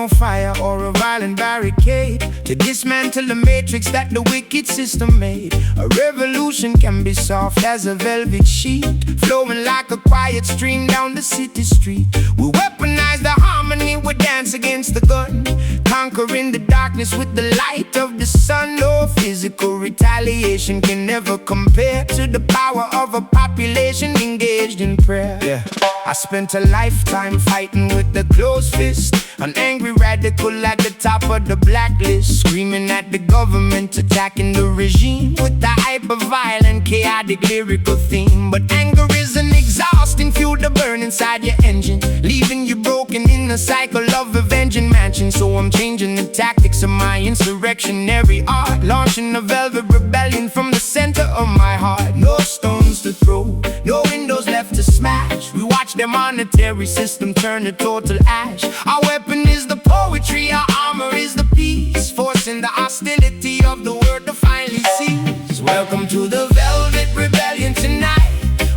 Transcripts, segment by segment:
on fire or a violent barricade, to dismantle the matrix that the wicked system made. A revolution can be soft as a velvet sheet, flowing like a quiet stream down the city street. We weaponize the harmony, we dance against the gun, conquering the darkness with the light of the sun. No physical retaliation can never compare to the power of a population engaged in prayer. I spent a lifetime fighting with the closed fist, an angry radical at the top of the blacklist, screaming at the government, attacking the regime with the hyper-violent, chaotic lyrical theme. But anger is an exhausting fuel to burn inside your engine, leaving you broken in a cycle of avenging mansion. So I'm changing the tactics of my insurrectionary art, launching a velvet rebellion from the center of my heart. No stones to throw, no windows left to smash. We watch their monetary system turn to total ash. Our weapon is the poetry, our armor is the peace, forcing the hostility of the world to finally cease. Welcome to the velvet rebellion tonight.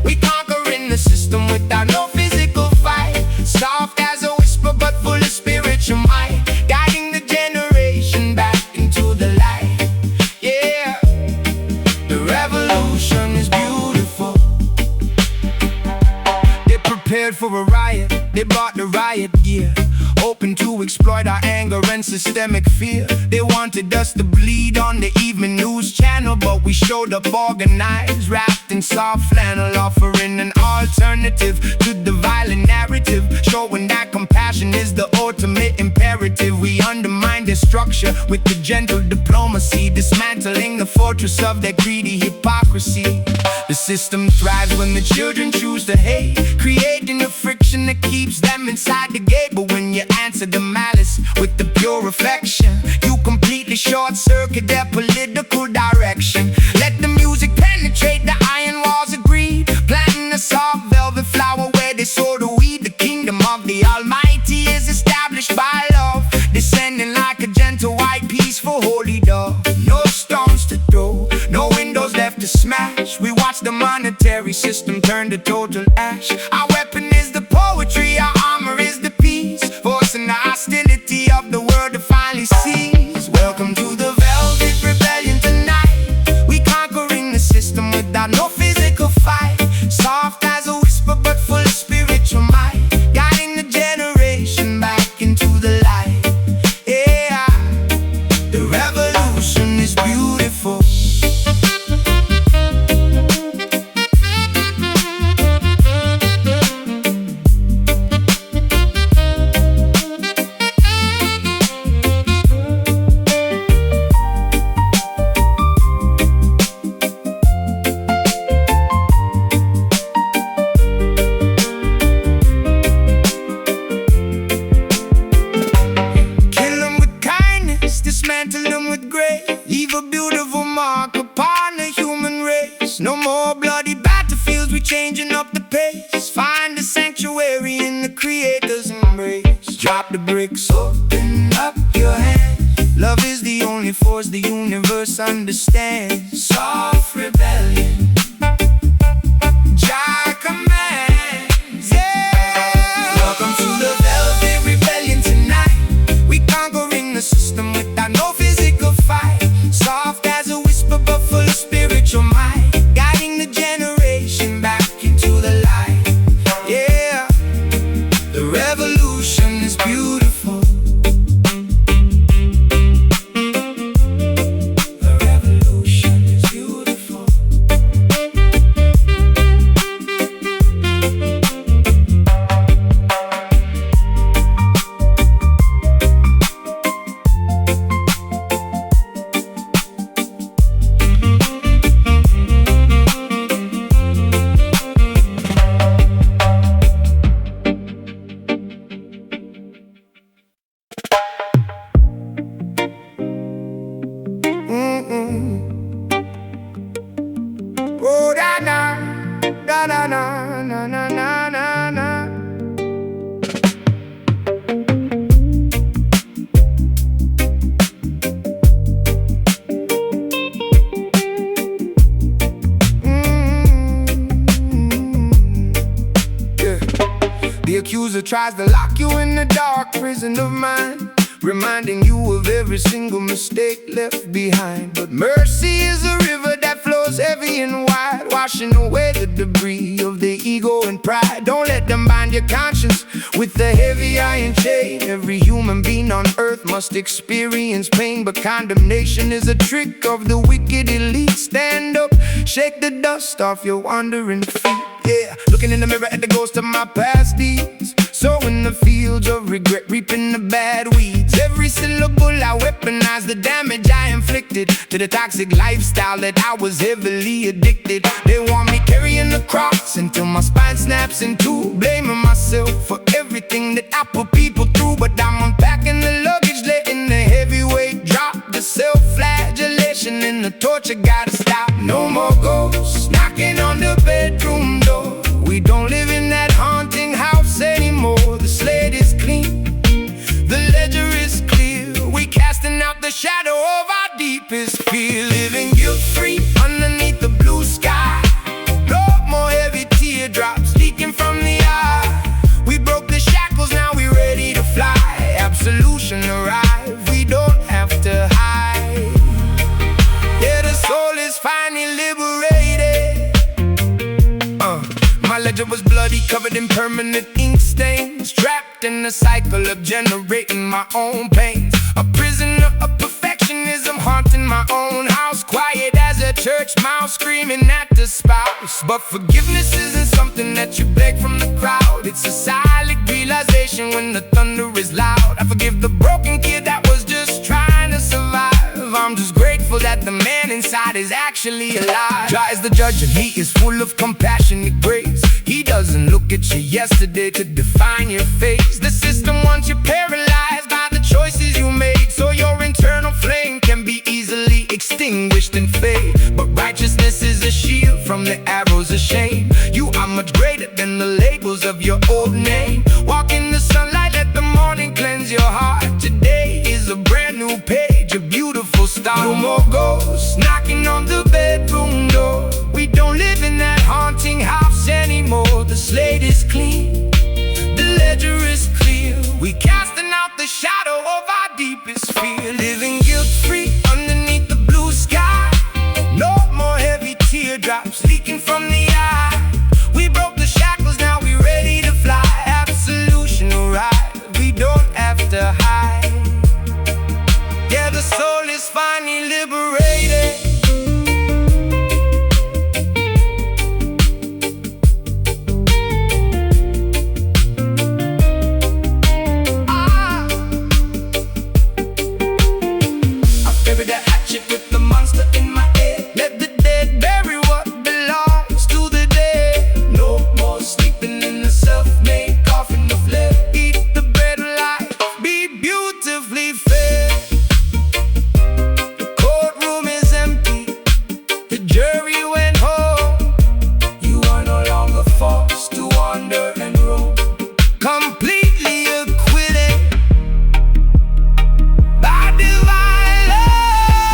We conquering the system without no physical fight, soft as a whisper but full of spiritual might, guiding the generation back into the light. Yeah, the revolution is beautiful. They prepared for a riot, they bought the riot gear, hoping to exploit our anger and systemic fear. They wanted us to bleed on the evening news channel, but we showed up organized, wrapped in soft flannel, offering an alternative to the violent narrative, showing that compassion is the ultimate imperative. We undermine their structure with the gentle diplomacy, dismantling the fortress of their greedy hypocrisy. The system thrives when the children choose to hate, creating the friction that keeps them inside the gate. But when you answer the malice with the pure affection, you completely short-circuit their political direction. Let the music penetrate the iron walls of greed, planting a soft velvet flower where they sow the weed. The kingdom of the Almighty is established by love, descending like a gentle white peaceful holy dove. No stones to throw, no windows left to smash. We watch the monetary system turn to total ash. Our weapon is the poetry, our armor is the peace, forcing the hostility of the world to finally cease. Welcome to the velvet rebellion tonight. We conquering the system without no physical fight, soft as a whisper but full of spiritual might, guiding the generation back into the light. Yeah, the revolution is beautiful. Dismantle them with grace, leave a beautiful mark upon the human race. No more bloody battlefields, we changing up the pace. Find a sanctuary in the Creator's embrace. Drop the bricks, open up your hands. Love is the only force the universe understands. Soft rebellion, Jah commands. Yeah, welcome to the velvet rebellion tonight. We conquering the system without no physical fight, soft as a whisper but full of spiritual might, guiding the generation back into the light. Yeah, the revolution is beautiful. The revolution is beautiful. Oh, da na, da na na na na na na na. Yeah. The accuser tries to lock you in the dark prison of mind, reminding you of every single mistake left behind. But mercy is a river that flows heavy and wide, washing away the debris of the ego and pride. Don't let them bind your conscience with the heavy iron chain. Every human being on earth must experience pain, but condemnation is a trick of the wicked elite. Stand up, shake the dust off your wandering feet. Yeah, looking in the mirror at the ghost of my past deeds, sowing the fields of regret, reaping the bad weeds. Every syllable I weaponize the damage I inflicted to the toxic lifestyle that I was heavily addicted. They want me carrying the cross until my spine snaps in two, blaming myself for everything that I put people through. But I'm unpacking the luggage, letting the heavyweight drop. The self-flagellation and the torture gotta stop. No more ghosts knocking on the bedroom door. We don't live in that haunting house anymore. The slate is clean, the ledger is clear. We casting out the shadow of our deepest fear. Living guilt-free underneath the blue sky. No more heavy teardrops leaking from the eye. We broke the shackles, now we ready to fly. Absolution arrived, we don't have to hide. Yeah, the soul is finally liberated. My ledger was bloody, covered in permanent ink stains, trapped in the cycle of generating my own pains. A prisoner of perfectionism, haunting my own house, quiet as a church mouse, screaming at the spouse. But forgiveness isn't something that you beg from the crowd. It's a silent realization when the thunder is loud. I forgive the broken kid that was just trying to survive. I'm just grateful that the man inside is actually alive. Jah is the judge and he is full of compassionate grace. He doesn't look at you yesterday to define your face. The system wants you paralyzed by the choices you made, so your internal flame can be easily extinguished and fade. But righteousness is a shield from the arrows of shame. You are much greater than the labels of your old name. Walk in the sunlight, let the morning cleanse your heart. Today is a brand new page, a beautiful start. No more ghosts knocking on the bedroom door. We don't live in that haunting house anymore. The slate is clean, the ledger is clear. We casting out the shadow of our deepest fear. Living guilt-free underneath the blue sky. No more heavy teardrops leaking from the eye. We broke the shackles, now we ready to fly. Absolution arrived, we don't have to hide. Yeah, the soul is finally liberated. Bury the hatchet with the monster in my head. Let the dead bury what belongs to the dead. No more sleeping in the self-made coffin of lead. Eat the bread of life, be beautifully fed. The courtroom is empty, the jury went home. You are no longer forced to wander and roam. Completely acquitted by divine love.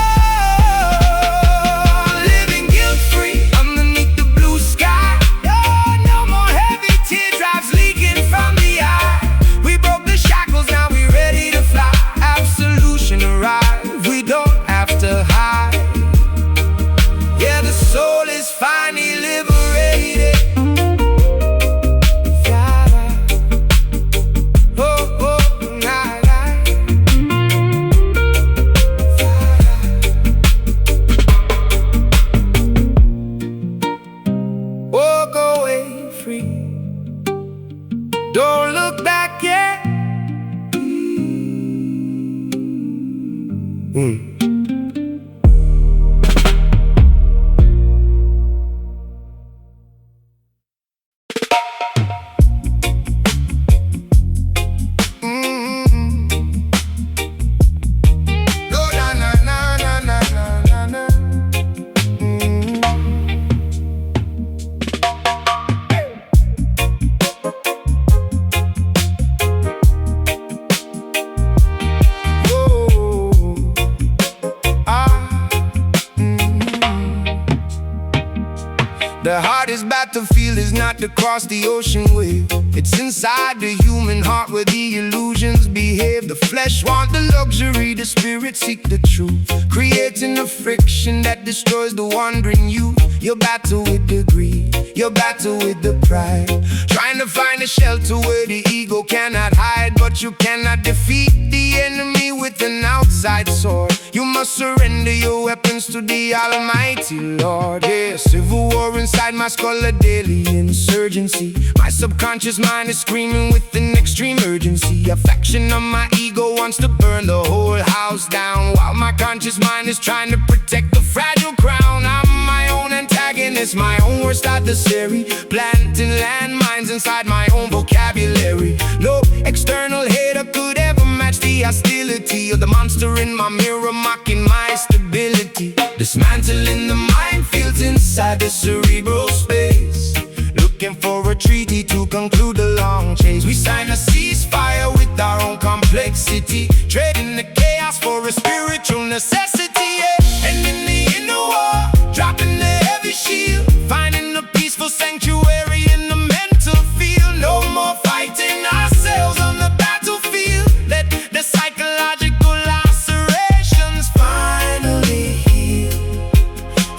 not to cross the ocean wave. It's inside the human heart where the illusions behave. The flesh want the luxury, the spirit seek the truth, creating the friction that destroys the wandering youth. You battle with the greed, you battle with the pride, trying to find a shelter where the ego cannot hide. But you cannot defeat the enemy with an outside sword. You must surrender your weapons to the Almighty Lord. Yeah, civil war inside my skull, a daily insurgency. My subconscious mind is screaming with an extreme urgency. A faction of my ego wants to burn the whole house down, while my conscious mind is trying to protect the fragile crown. I'm my own antagonist, my own worst adversary, planting landmines inside my own vocabulary. No external hater could ever match the hostility of the monster in my mirror, mocking my stability. Dismantling the minefields inside the cerebral space, looking for a treaty to conclude the long chase. We sign a ceasefire with our own complexity, trading the chaos for a spiritual necessity, yeah. And in the inner war, dropping the heavy shield, finding a peaceful sanctuary in the mental field. No more fighting ourselves on the battlefield. Let the psychological lacerations finally heal.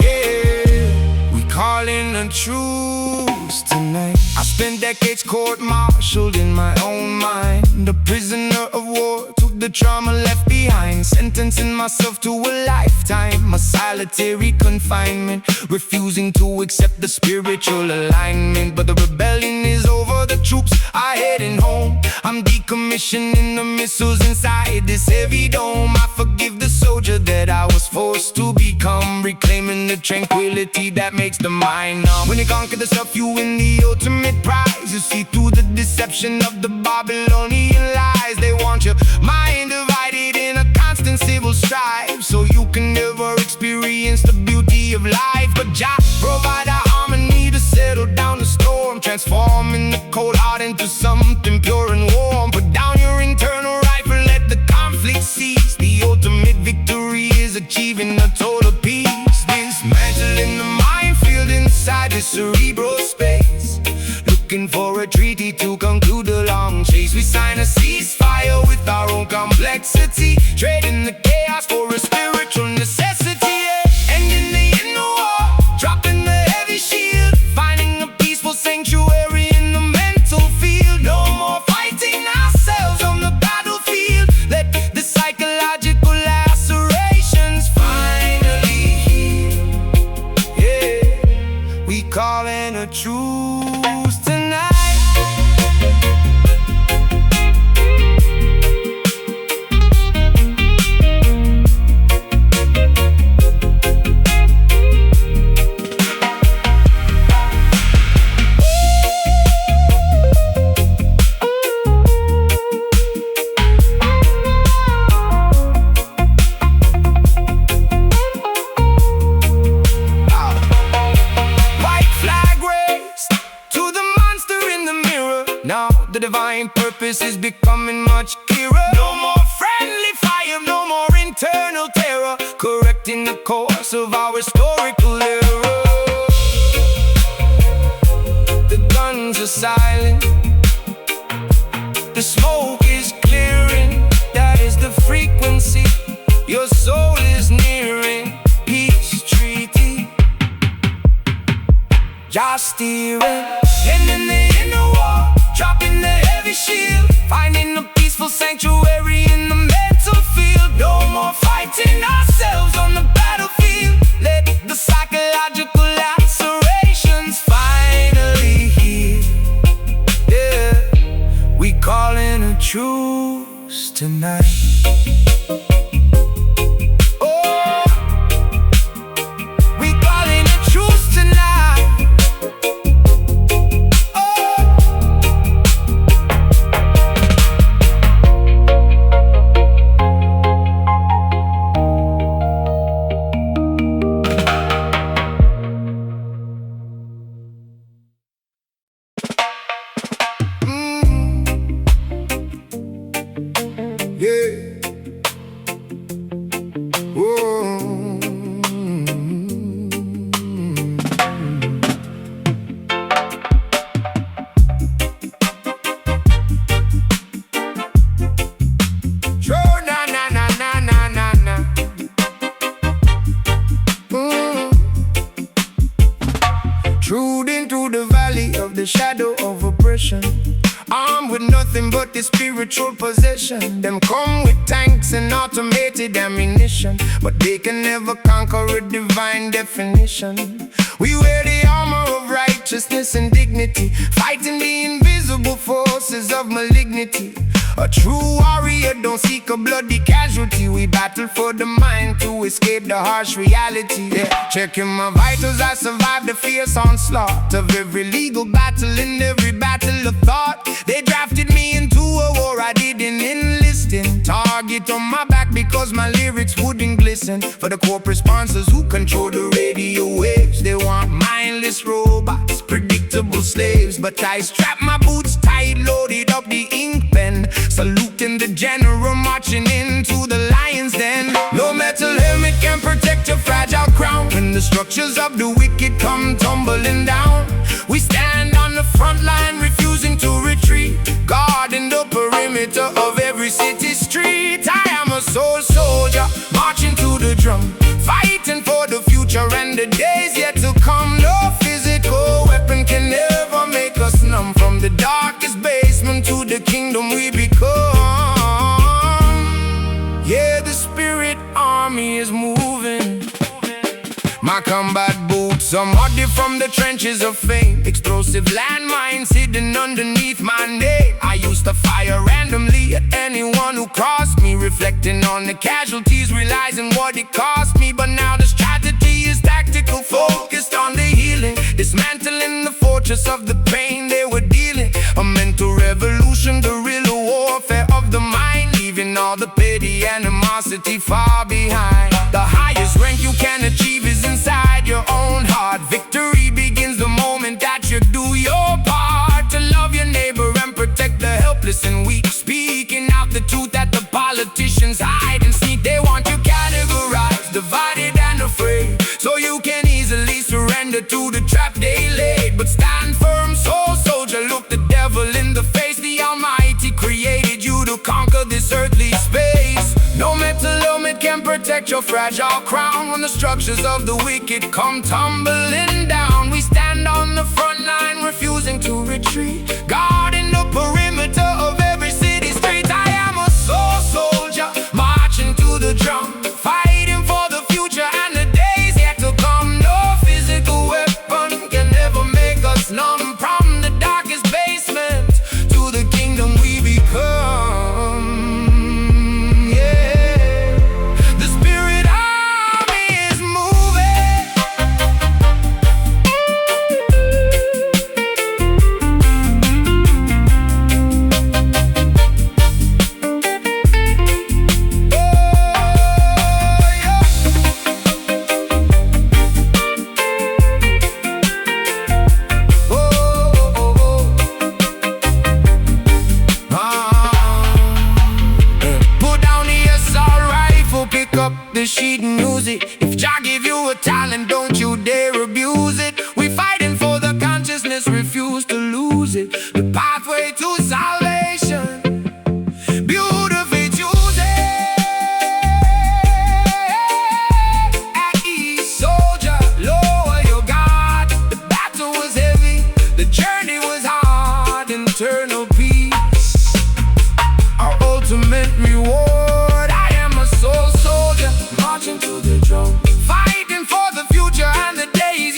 Yeah, we calling a truce tonight. I spent decades court-martialed in my own mind, a prisoner of war, took the trauma left behind, sentencing myself to a lifetime of solitary confinement, refusing to accept the spiritual alignment. But the rebellion is over, the troops are heading home. I'm decommissioning the missiles inside this heavy dome. I forgive the soldier that I was forced to become, reclaiming the tranquility that makes the mind numb. When you conquer the self, you win the ultimate prize. You see through the deception of the Babylonian lies. They want your mind divided in a constant civil strife, so you can never experience the beauty of life. But Jah provide a harmony to settle down the storm, transforming the cold heart into something pure and warm. Put down your internal rifle, let the conflict cease. The ultimate victory is achieving a total peace. Dismantling the minefield inside the cerebral space, looking for a treaty to conclude the long chase. We sign a ceasefire with our own complexity, trading the chaos for a spiritual necessity, yeah. And in the inner war, dropping the heavy shield, finding a peaceful sanctuary in the mental field. No more fighting ourselves on the battlefield. Let the psychological lacerations finally heal. Yeah, we calling a truce tonight. Now the divine purpose is becoming much clearer. No more friendly fire, no more internal terror, correcting the course of our historical error. The guns are silent, the smoke is clearing. That is the frequency your soul is nearing. Peace treaty, just steering. And in the inner war, dropping the heavy shield, finding a peaceful sanctuary in the mental field. No more fighting ourselves on the battlefield. Let the psychological lacerations finally heal. Yeah, we calling a truce tonight. the shadow of oppression. Armed with nothing but the spiritual possession. Them come with tanks and automated ammunition, but they can never conquer a divine definition. We wear the armor of righteousness and dignity, fighting the invisible forces of malignity. A true warrior don't seek a bloody casualty. We battle for the mind to escape the harsh reality. Yeah. Checking my vitals, I survived the fierce onslaught of every legal battle and every battle of thought. They drafted me into a war I didn't enlist in. Target on my back because my lyrics wouldn't glisten. For the corporate sponsors who control the radio waves, they want mindless robots, predictable slaves. But I strapped my boots tight, loaded up the ink pen, saluting the general marching into the lion's den. No metal helmet can protect your fragile crown when the structures of the wicked come tumbling down. We stand on the front line, refusing to retreat, guarding the perimeter of every city street. I am a soul soldier, marching to the drum, fighting for the future and the days yet to come. No physical weapon can ever make us numb. From the darkest basement to the kingdom we become. Yeah, the spirit army is moving. My combat boots are muddy from the trenches of fame. Explosive landmines hidden underneath my name. I used to fire randomly at anyone who crossed me, reflecting on the casualties, realizing what it cost me. But now the strategy is tactical, focused on the healing, dismantling the fortress of the pain they were dealing. A mental revolution, guerrilla warfare of the mind, leaving all the petty animosity far behind. The highest rank you can achieve is inside your own heart. Victory begins the moment that you do your part, to love your neighbor and protect the helpless and weak, speaking out the truth that the politicians hide and sneak. They want you categorized, divided and afraid, so you can easily surrender to the trap they laid. But stand firm, soul soldier, look the devil in the face. The Almighty created you to conquer this earthly space. No metal helmet can protect your fragile crown when the structures of the wicked come tumbling down. We stand on the front line, refusing to retreat, guarding the perimeter of every city street. I am a soul soldier, marching to the drum, fighting for the future and the days yet to come. No physical weapon can ever make us numb. From the darkest basement to the kingdom we become. The sheet and use it. If Jah give you a talent, don't you dare abuse it. We fighting for the consciousness, refuse to lose it. The pathway to salvation, beautifully choose it. At ease, soldier, lower your guard. The battle was heavy, the journey was hard. Internal peace, our ultimate reward. I am a soul soldier, marching to the drum, fighting for the future and the days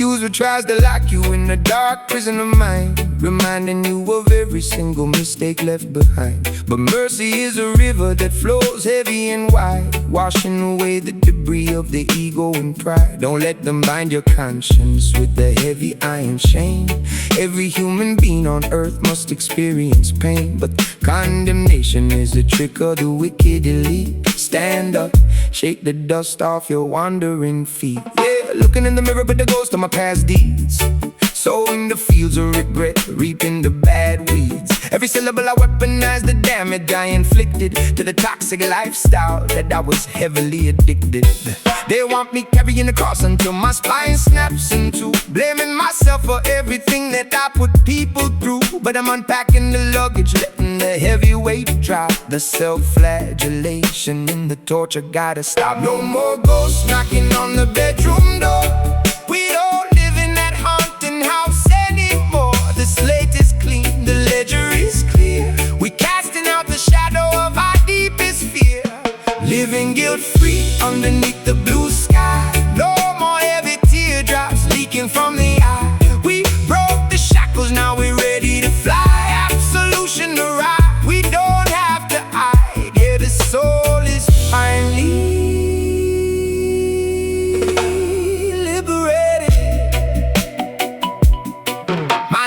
accuser tries to lock you in a dark prison of mind, reminding you of every single mistake left behind. But mercy is a river that flows heavy and wide, washing away the debris of the ego and pride. Don't let them bind your conscience with the heavy iron chain. Every human being on earth must experience pain, but condemnation is the trick of the wicked elite. Stand up, shake the dust off your wandering feet. Yeah, looking in the mirror but the ghost of my past deeds, sowing the fields of regret, reaping the bad weeds. Every syllable I weaponize the damage I inflicted to the toxic lifestyle that I was heavily addicted. They want me carrying the cross until my spine snaps in two, blaming myself for everything that I put people through. But I'm unpacking the luggage, letting the heavy weight drop. The self-flagellation and the torture gotta stop. No more ghosts knocking on the bedroom door. We don't live in that haunting house anymore. The slate is clean, the ledger is clear. We casting out the shadow of our deepest fear, living guilt-free underneath the blue sky. No more heavy teardrops leaking from the eye. We broke the shackles, now we're ready to fly. Absolution arrived, we don't have to hide. Yeah, the soul is finally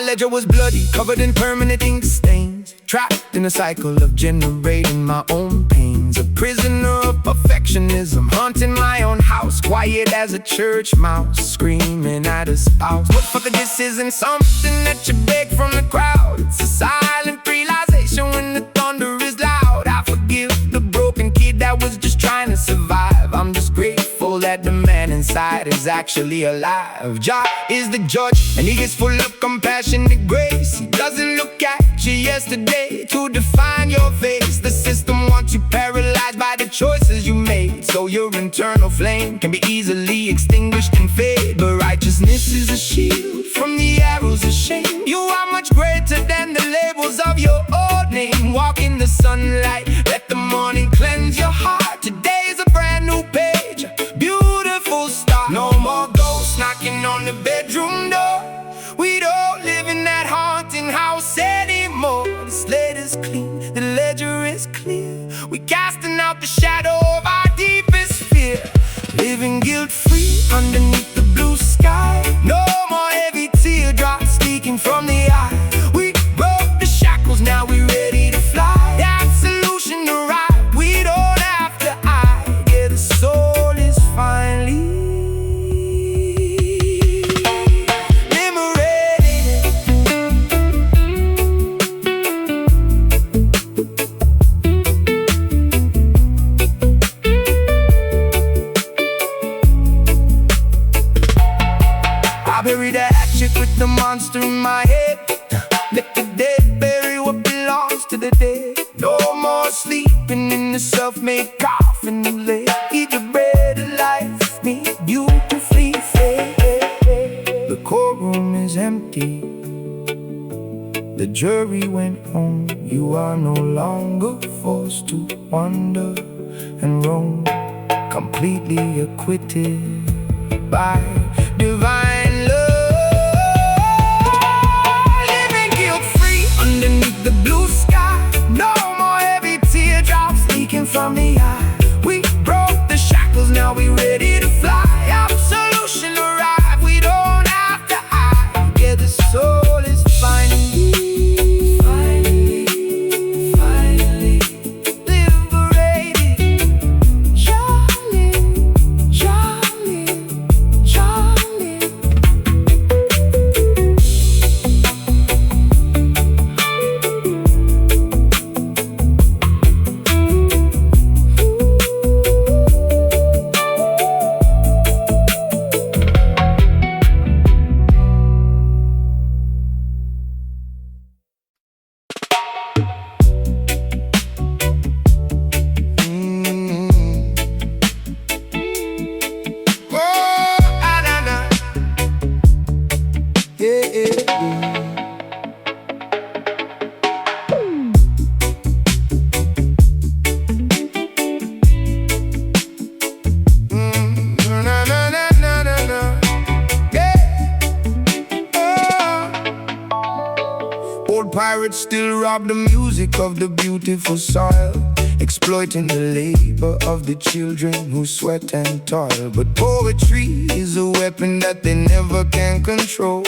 ledger was bloody, covered in permanent ink stains, trapped in a cycle of generating my own pains. A prisoner of perfectionism, haunting my own house, quiet as a church mouse, screaming at a spouse. But fuck it, this isn't something that you beg from the crowd. It's a silent realization when the thunder is loud. I forgive the broken kid that was just trying to survive. I'm just grateful that the man inside is actually alive. Jah is the judge, and he is full of compassion and grace. He doesn't look at you yesterday to define your face. The system wants you paralyzed by the choices you made, so your internal flame can be easily extinguished and fade. But righteousness is a shield from the arrows of shame. You are much greater than the labels of your old name. Walk in the sunlight, let the morning cleanse your heart. Today is a brand new page, beautiful start. No more ghosts knocking on the bedroom door. We don't live in that haunting house anymore. The slate is clean, the ledger is clear. We casting out the shadow of our deepest fear, living guilt-free underneath the blue sky. No more heavy teardrops leaking from the eye. We broke the shackles, now we're ready to fly. That solution arrived, we don't have to hide. Yeah, the soul is finally bury the hatchet with the monster in my head. Let the dead bury what belongs to the dead. No more sleeping in the self-made coffin. Lay, eat the bread of life, me beautifully fed. The courtroom is empty, the jury went home. You are no longer forced to wander and roam, completely acquitted by divine love. Living guilt-free underneath the blue sky. No more heavy teardrops leaking from the eye. We broke the shackles, now we ready to fly. Absolution arrived, we don't have to hide. Yeah, the soul is finally liberated. Charlie, Charlie, Charlie. birds still rob the music of the beautiful soil, exploiting the labor of the children who sweat and toil. But poetry is a weapon that they never can control.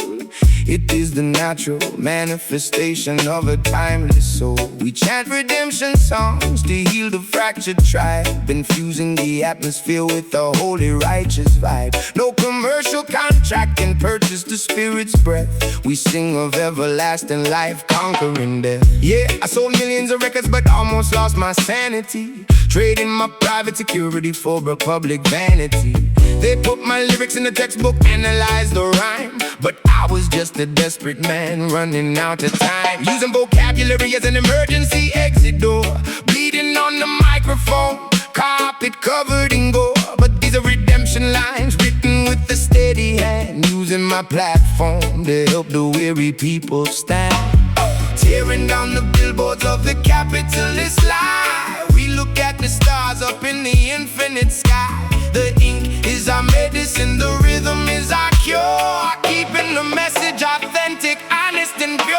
It is the natural manifestation of a timeless soul. We chant redemption songs to heal the fractured tribe, infusing the atmosphere with a holy righteous vibe. No commercial contract can purchase the spirit's breath. We sing of everlasting life conquering death. Yeah, I sold millions of records but almost lost my sanity, trading my private security for a public vanity. They put my lyrics in the textbook, analyzed the rhyme, but I was just a desperate man running out of time, using vocabulary as an emergency exit door, bleeding on the microphone, carpet covered in gore. But these are redemption lines written with a steady hand, using my platform to help the weary people stand. Tearing down the billboards of the capitalist lie, we look at the stars up in the infinite sky. The ink is our medicine, the rhythm is our cure, keeping the message authentic, honest and pure.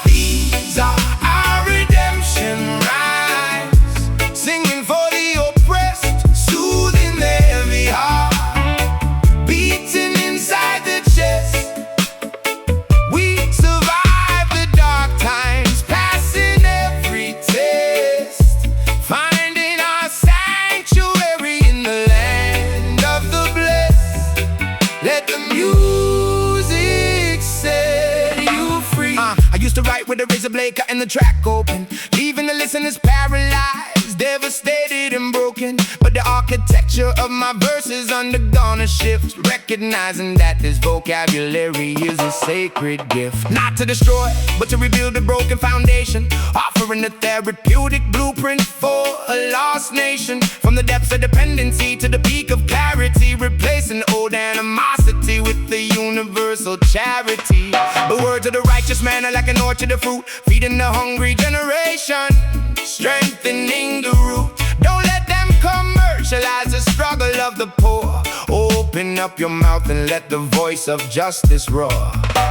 These are our redemption rhymes, singing for the oppressed, soothing the heavy heart, beating inside the chest. We survive the dark times, passing every test, finding our sanctuary in the land of the blessed. Let the music set you free. I used to write with a razor blade, cutting the track open, leaving the listeners paralyzed, devastated and broken. But the architecture of my verses undergone a shift, recognizing that this vocabulary is a sacred gift. Not to destroy, but to rebuild a broken foundation, offering a therapeutic blueprint for a lost nation. From the depths of dependency to the peak of clarity, replacing old animosity with the universal charity. The words of the righteous man are like an orchard of fruit, feeding the hungry generation, strengthening the root. Don't let them commercialize the struggle of the poor. Open up your mouth and let the voice of justice roar.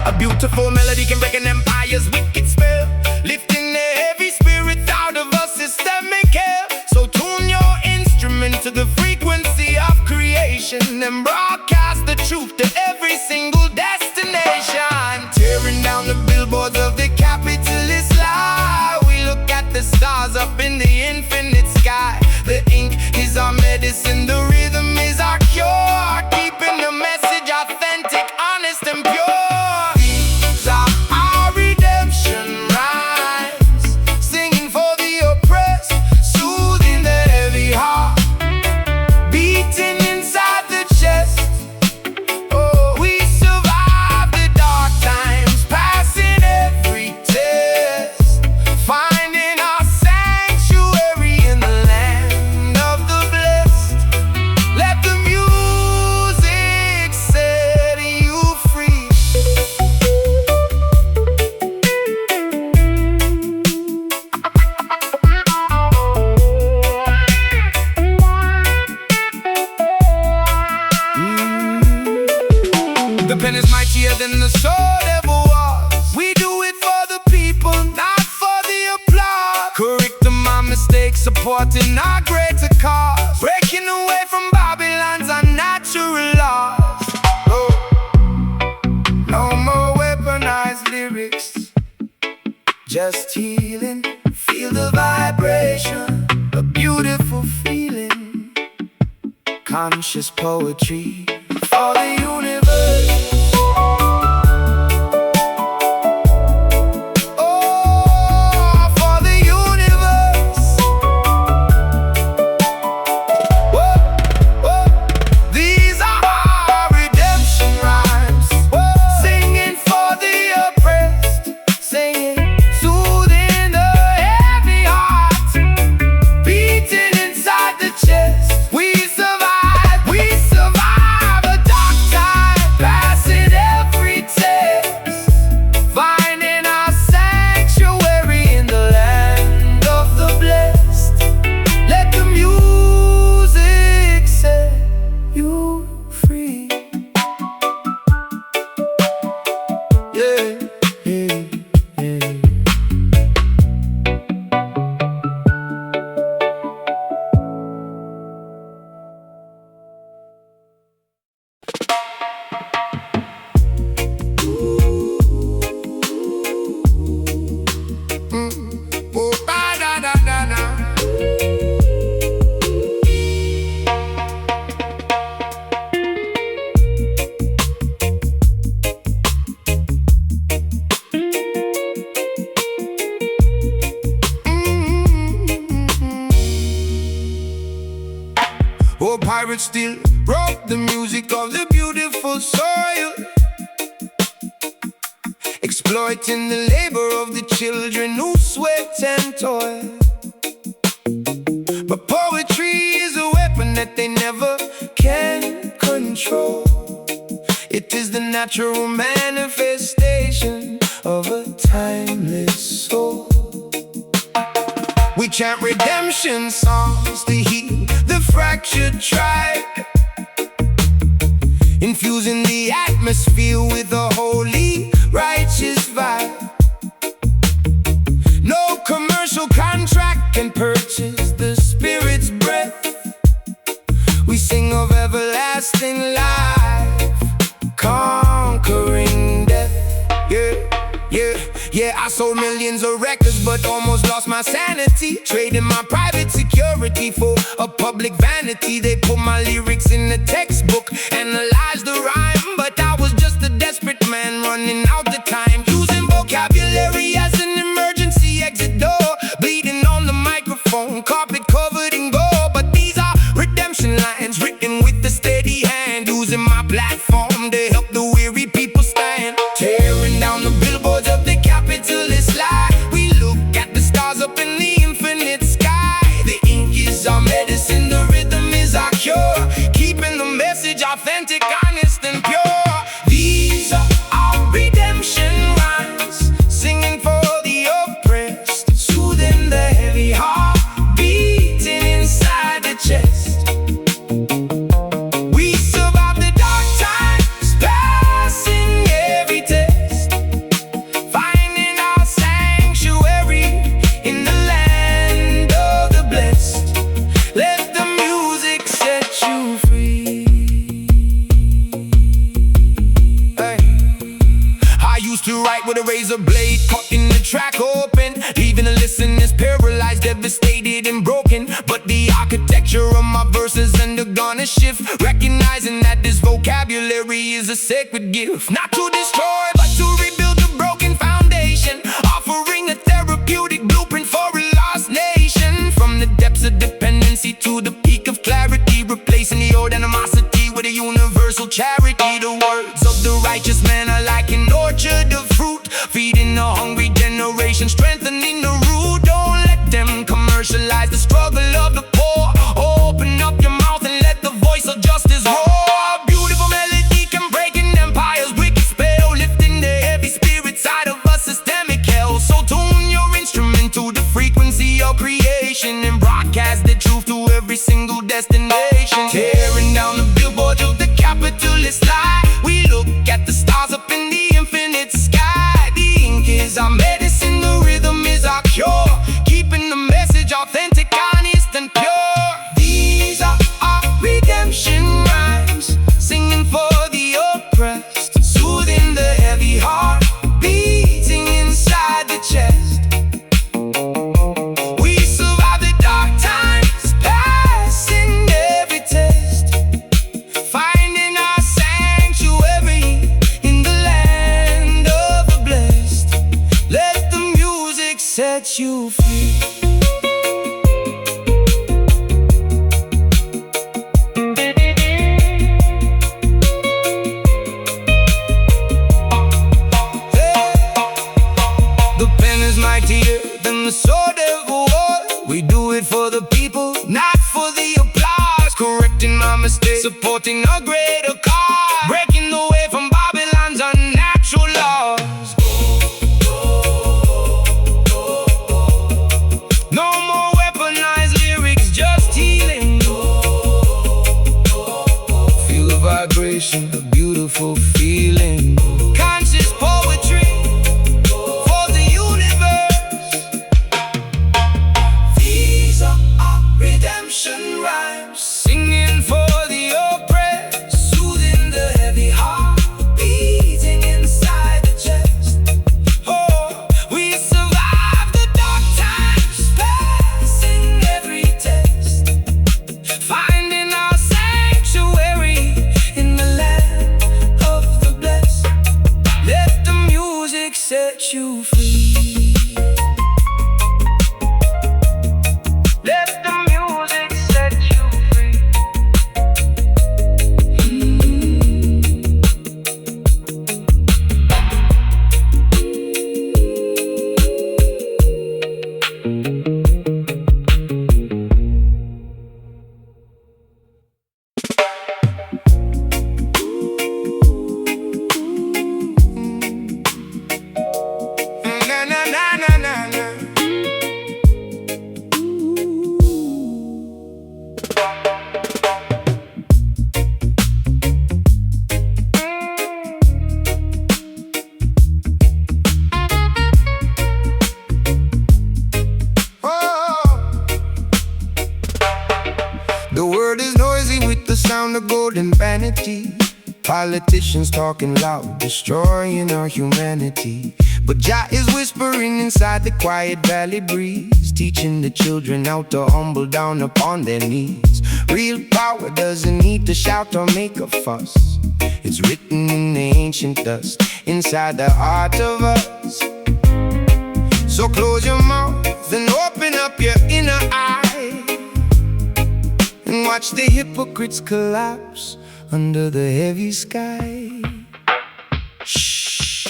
A beautiful melody can break an empire's wicked spell, lifting the heavy spirits out of a systemic hell. So tune your instrument to the frequency of creation and broadcast the truth to every single destination. Tearing down the billboards of the capitalist lie, we look at the stars up in the infinite sky. The ink is our medicine, the rhythm is our cure, keeping the message authentic, honest and pure. These are our redemption rhymes, singing for the oppressed, soothing the heavy heart, beating inside the chest. Oh, we survive the dark times, passing every test, finding our sanctuary in the land of the blessed. Let the music set you free. The pen is mightier than the sword ever was. We do it for the people, not for the applause. Correcting my mistakes, supporting our greater cause, breaking away from Babylon's unnatural laws. Oh, no more weaponized lyrics, just healing. Feel the vibration, a beautiful feeling. Conscious poetry for the universe. Oh, for the universe. Whoa, whoa. These are our redemption rhymes, singing for the oppressed, singing, soothing the heavy heart, beating inside the chest. We survive a dark time. Poor pirates still rock the music of the beautiful soil, exploiting the labor of the children who sweat and toil. But poetry is a weapon that they never can control. It is the natural manifestation of a timeless soul. We chant redemption songs to heal the fractured tribe, infusing the atmosphere with a holy, righteous vibe. No commercial contract can purchase the Spirit's breath. We sing of everlasting life, conquering death. Yeah, I sold millions of records but almost lost my sanity, trading my private security for a public vanity. They put my lyrics in the textbook, analyzed the rhyme, but I was just a desperate man running out of time, using vocabulary as an emergency exit door, bleeding on the microphone, carpet covered in gold. But these are redemption lines written with a steady hand, using my platform to help the weary people stand. Tearing down the billboards of the capitalist lie, we look at the stars up in the infinite sky. The ink is our medicine, the rhythm is our cure, keeping the message authentic, honest and pure. These are our redemption rhymes, singing for the oppressed, soothing the heavy heart, beating inside the chest. We survive the dark times, passing every test, finding our sanctuary in the land of the blessed. Let the music set you free. Hey. I used to write with a razor blade, cutting the track open, leaving the listeners paralyzed, devastated and broken. But the architecture of my verses undergone a shift, recognizing that this vocabulary is a sacred gift, not to destroy but to rebuild a broken foundation, offering a therapeutic blueprint for a lost nation. From the depths of dependency to the peak of clarity, replacing the old animosity with a universal charity. The words of the righteous man are like an orchard of fruit, feeding a hungry generation, strengthening the root. Don't let them commercialize the struggle of the poor. Open up your mouth and let the voice of justice roar. Beautiful melody can break an empire's wicked spell, lifting the heavy spirit side of a systemic hell. So tune your instrument to the frequency of creation and broadcast the truth to every single destination. Tearing down the billboard of the capitalist lie, we look at the stars up in the infinite sky. The ink is our medicine, the rhythm is our cure, keeping the message authentic, honest and pure. These are our redemption rhymes, singing for the oppressed, soothing the heavy heart, beating inside the chest. We survive the dark times, passing every test, finding our sanctuary in the land of the blessed. Let the music set you free. The pen is mightier than the sword of war. We do it for the people, not for the applause. Correcting my mistakes, supporting a greater cause, breaking away from Babylon's unnatural laws. No more weaponized lyrics, just healing. Feel the vibration, a beautiful feeling. Conscious poetry for the universe. the sound of golden vanity. Politicians talking loud, destroying our humanity. But Jah is whispering inside the quiet valley breeze, teaching the children how to humble down upon their knees. Real power doesn't need to shout or make a fuss. It's written in the ancient dust, inside the heart of us. So close your mouth and open up your inner eye, and watch the hypocrites collapse under the heavy sky. Shh.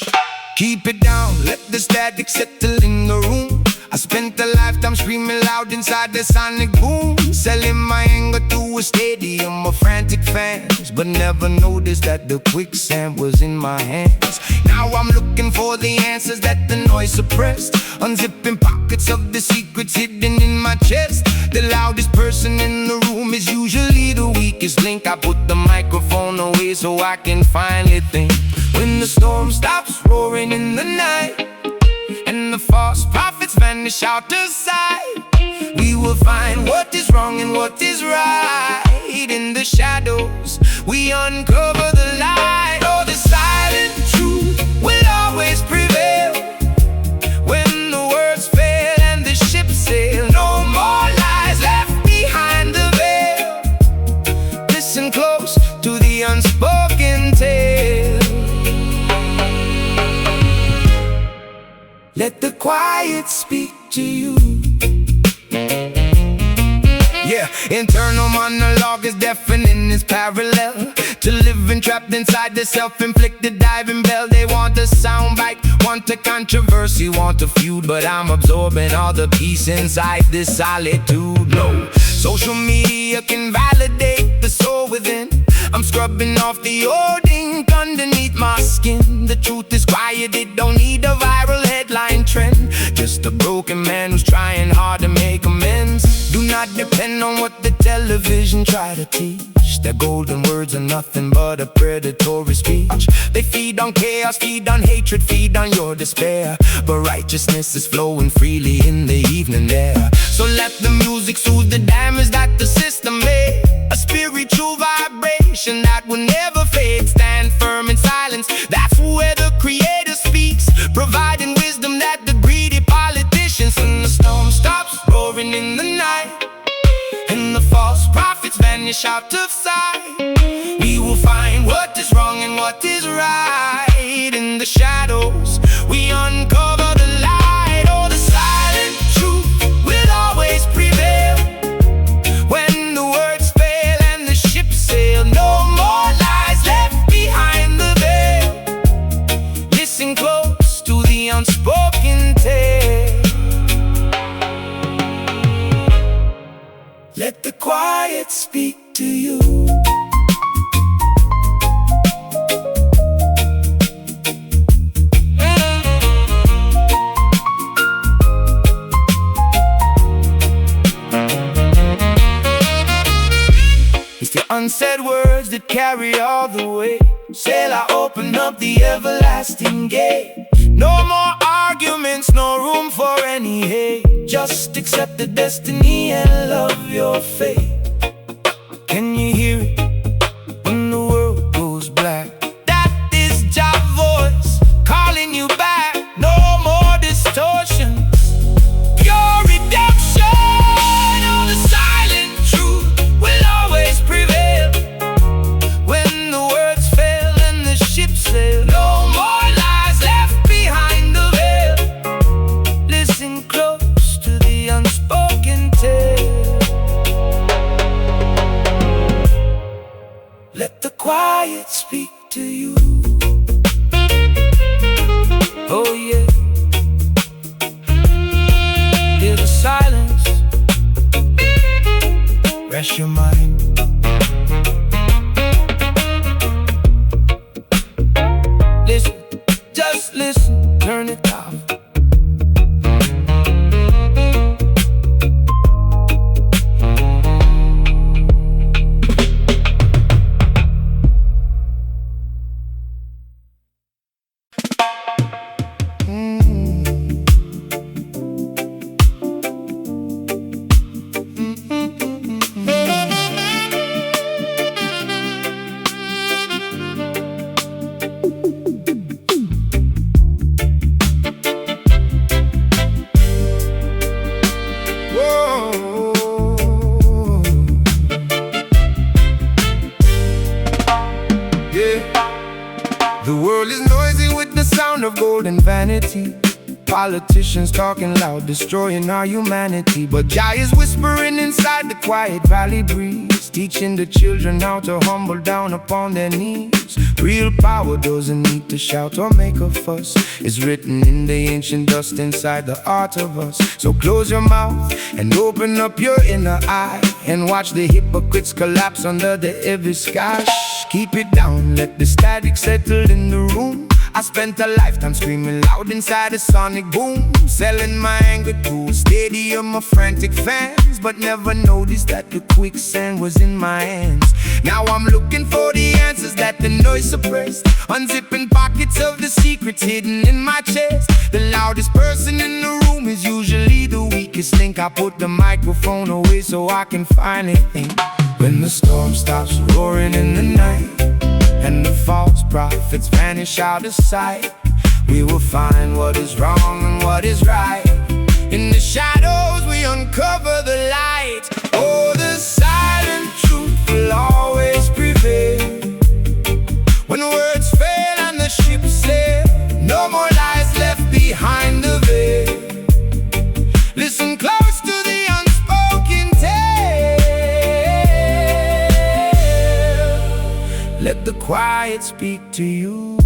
Keep it down, let the static settle in the room. I spent a lifetime screaming loud inside the sonic boom, selling my anger to a stadium of frantic fans, but never noticed that the quicksand was in my hands. Now I'm looking for the answers that the noise suppressed, unzipping pockets of the secrets hidden in my chest. The loudest person in the room is usually the weakest link. I put the microphone away so I can finally think. When the storm stops roaring in the night, and the false prophets vanish out of sight, we will find what is wrong and what is right. In the shadows, we uncover the light. Oh, the silent truth will always prevail. When the words fail and the ship sail, no more lies left behind the veil. Listen close to the unspoken tale. Let the quiet speak to you. Yeah, internal monologue is deafening, it's parallel to living trapped inside the self-inflicted diving bell. They want a soundbite, want a controversy, want a feud, but I'm absorbing all the peace inside this solitude. No, social media can validate the soul within. I'm scrubbing off the old ink underneath my skin. The truth is quiet, it don't need a viral headline trend. Just a broken man who's trying hard to make amends. Do not depend on what the television try to teach. Their golden words are nothing but a predatory speech. They feed on chaos, feed on hatred, feed on your despair. But righteousness is flowing freely in the evening air. So let the music soothe the damage that the system made. A spiritual vibration that will never fade. Stand firm in silence, that's where the Creator speaks, providing wisdom that the greedy politicians. And the storm stops roaring in the night, and the false prophets vanish out of sight, we will find what is wrong and what is right. In the shadows, we uncover the light. Oh, the silent truth will always prevail. When the words fail and the ship sail, no more lies left behind the veil. Listen close to the unspoken tale. Let the quiet speak to you. It's the unsaid words that carry all the weight. Sail, I open up the everlasting gate. No more arguments, no room for any hate. Just accept the destiny and love your fate. Can you hear it when the world goes black? That is Jah's voice calling you back. No more distortion, pure redemption. Oh, the silent truth will always prevail. When the words fail and the ship sail, no more lies left behind the veil. Listen close to the unspoken tale. Let the quiet speak to you. Oh yeah, hear the silence, rest your mind. Listen, just listen, turn it off. on vanity. Politicians talking loud, destroying our humanity. But Jah is whispering inside the quiet valley breeze, teaching the children how to humble down upon their knees. Real power doesn't need to shout or make a fuss. It's written in the ancient dust inside the heart of us. So close your mouth and open up your inner eye, and watch the hypocrites collapse under the heavy sky. Shh, keep it down, let the static settle in the room. I spent a lifetime screaming loud inside a sonic boom, selling my anger to a stadium of frantic fans, but never noticed that the quicksand was in my hands. Now I'm looking for the answers that the noise suppressed, unzipping pockets of the secrets hidden in my chest. The loudest person in the room is usually the weakest link. I put the microphone away so I can finally think. When the storm stops roaring in the night, and the false prophets vanish out of sight, we will find what is wrong and what is right. In the shadows we uncover the light. Oh, the silent truth will always prevail. When words fail and the ship sail, no more lies left behind the veil. Listen close to the unspoken tale. Let the quiet speak to you.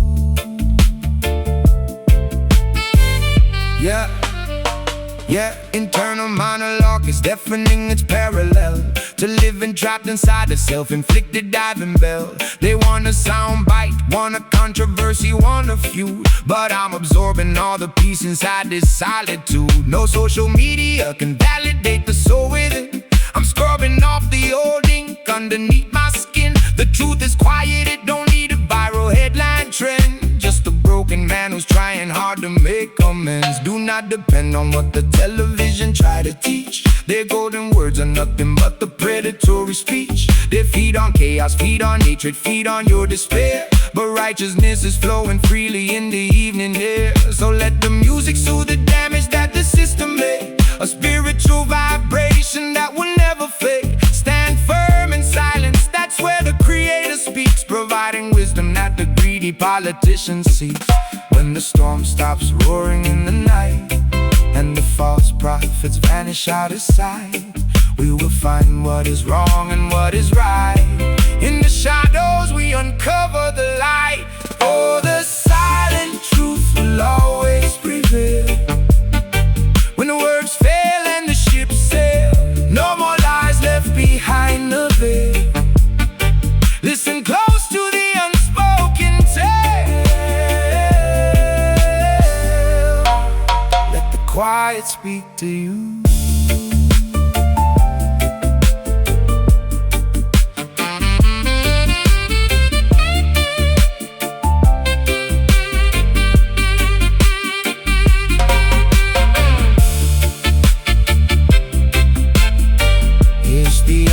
Yeah, internal monologue is deafening, it's parallel to living trapped inside a self-inflicted diving bell. They want a sound bite, want a controversy, want a feud, but I'm absorbing all the peace inside this solitude. No social media can validate the soul within. I'm scrubbing off the old ink underneath my skin. The truth is quiet, it don't need a viral headline trend. Just a broken man who's trying hard to make amends. Do not depend on what the television try to teach. Their golden words are nothing but the predatory speech. They feed on chaos, feed on hatred, feed on your despair. But righteousness is flowing freely in the evening air. So let the music soothe the damage that the system made. A spiritual vibration that will never fade. Stand firm in silence, that's where the Creator speaks, providing wisdom that the greedy politicians seek. When the storm stops roaring in the night, and the false prophets vanish out of sight, we will find what is wrong and what is right. In the shadows we uncover the light. Oh, the silent truth will always prevail. When the words fail and the ship sail, no more lies left behind the veil. Listen close to the unspoken tale. Let the quiet speak to you.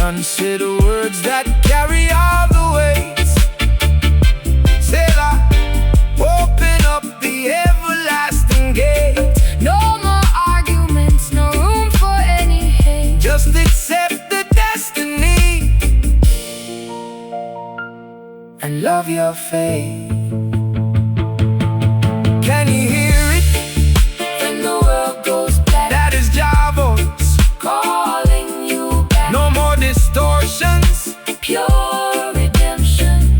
Unsaid words that carry all the weight. Selah, open up the everlasting gate. No more arguments, no room for any hate. Just accept the destiny and love your fate. Can you hear it? When the world goes black, That is Jah voice calling you back. No more distortions. Pure redemption.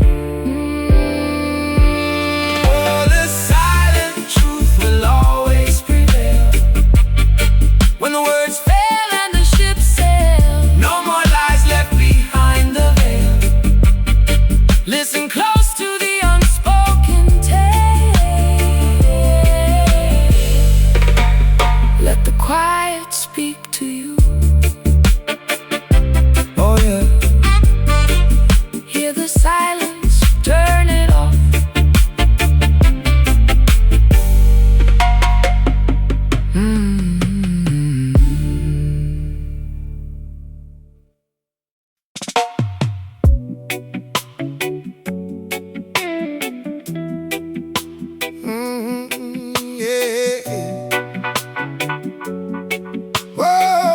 Oh, the silent truth will always prevail. When the words Fail and the ship sail. no more lies left behind the veil. Listen close to the unspoken tale. Let the quiet speak to you. Oh yeah. Hear the silence, turn it off. Yeah. Whoa.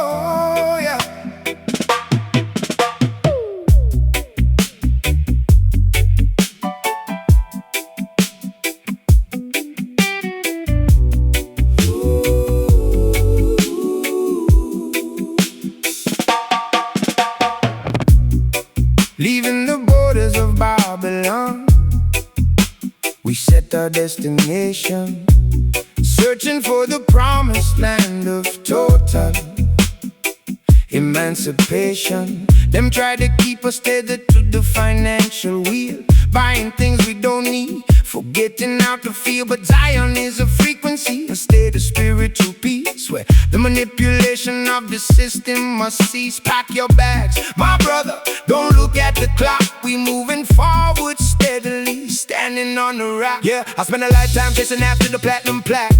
Babylon. We set our destination, searching for the promised land of total emancipation. Them try to keep us tethered to the financial wheel, buying things we don't need, forgetting how to feel. But Zion is a frequency, a state of spiritual peace, where the manipulation of the system must cease. Pack your bags, my brother, don't look at the clock. We moving forward steadily, standing on the rock. Yeah, I spent a lifetime chasing after the platinum plaque,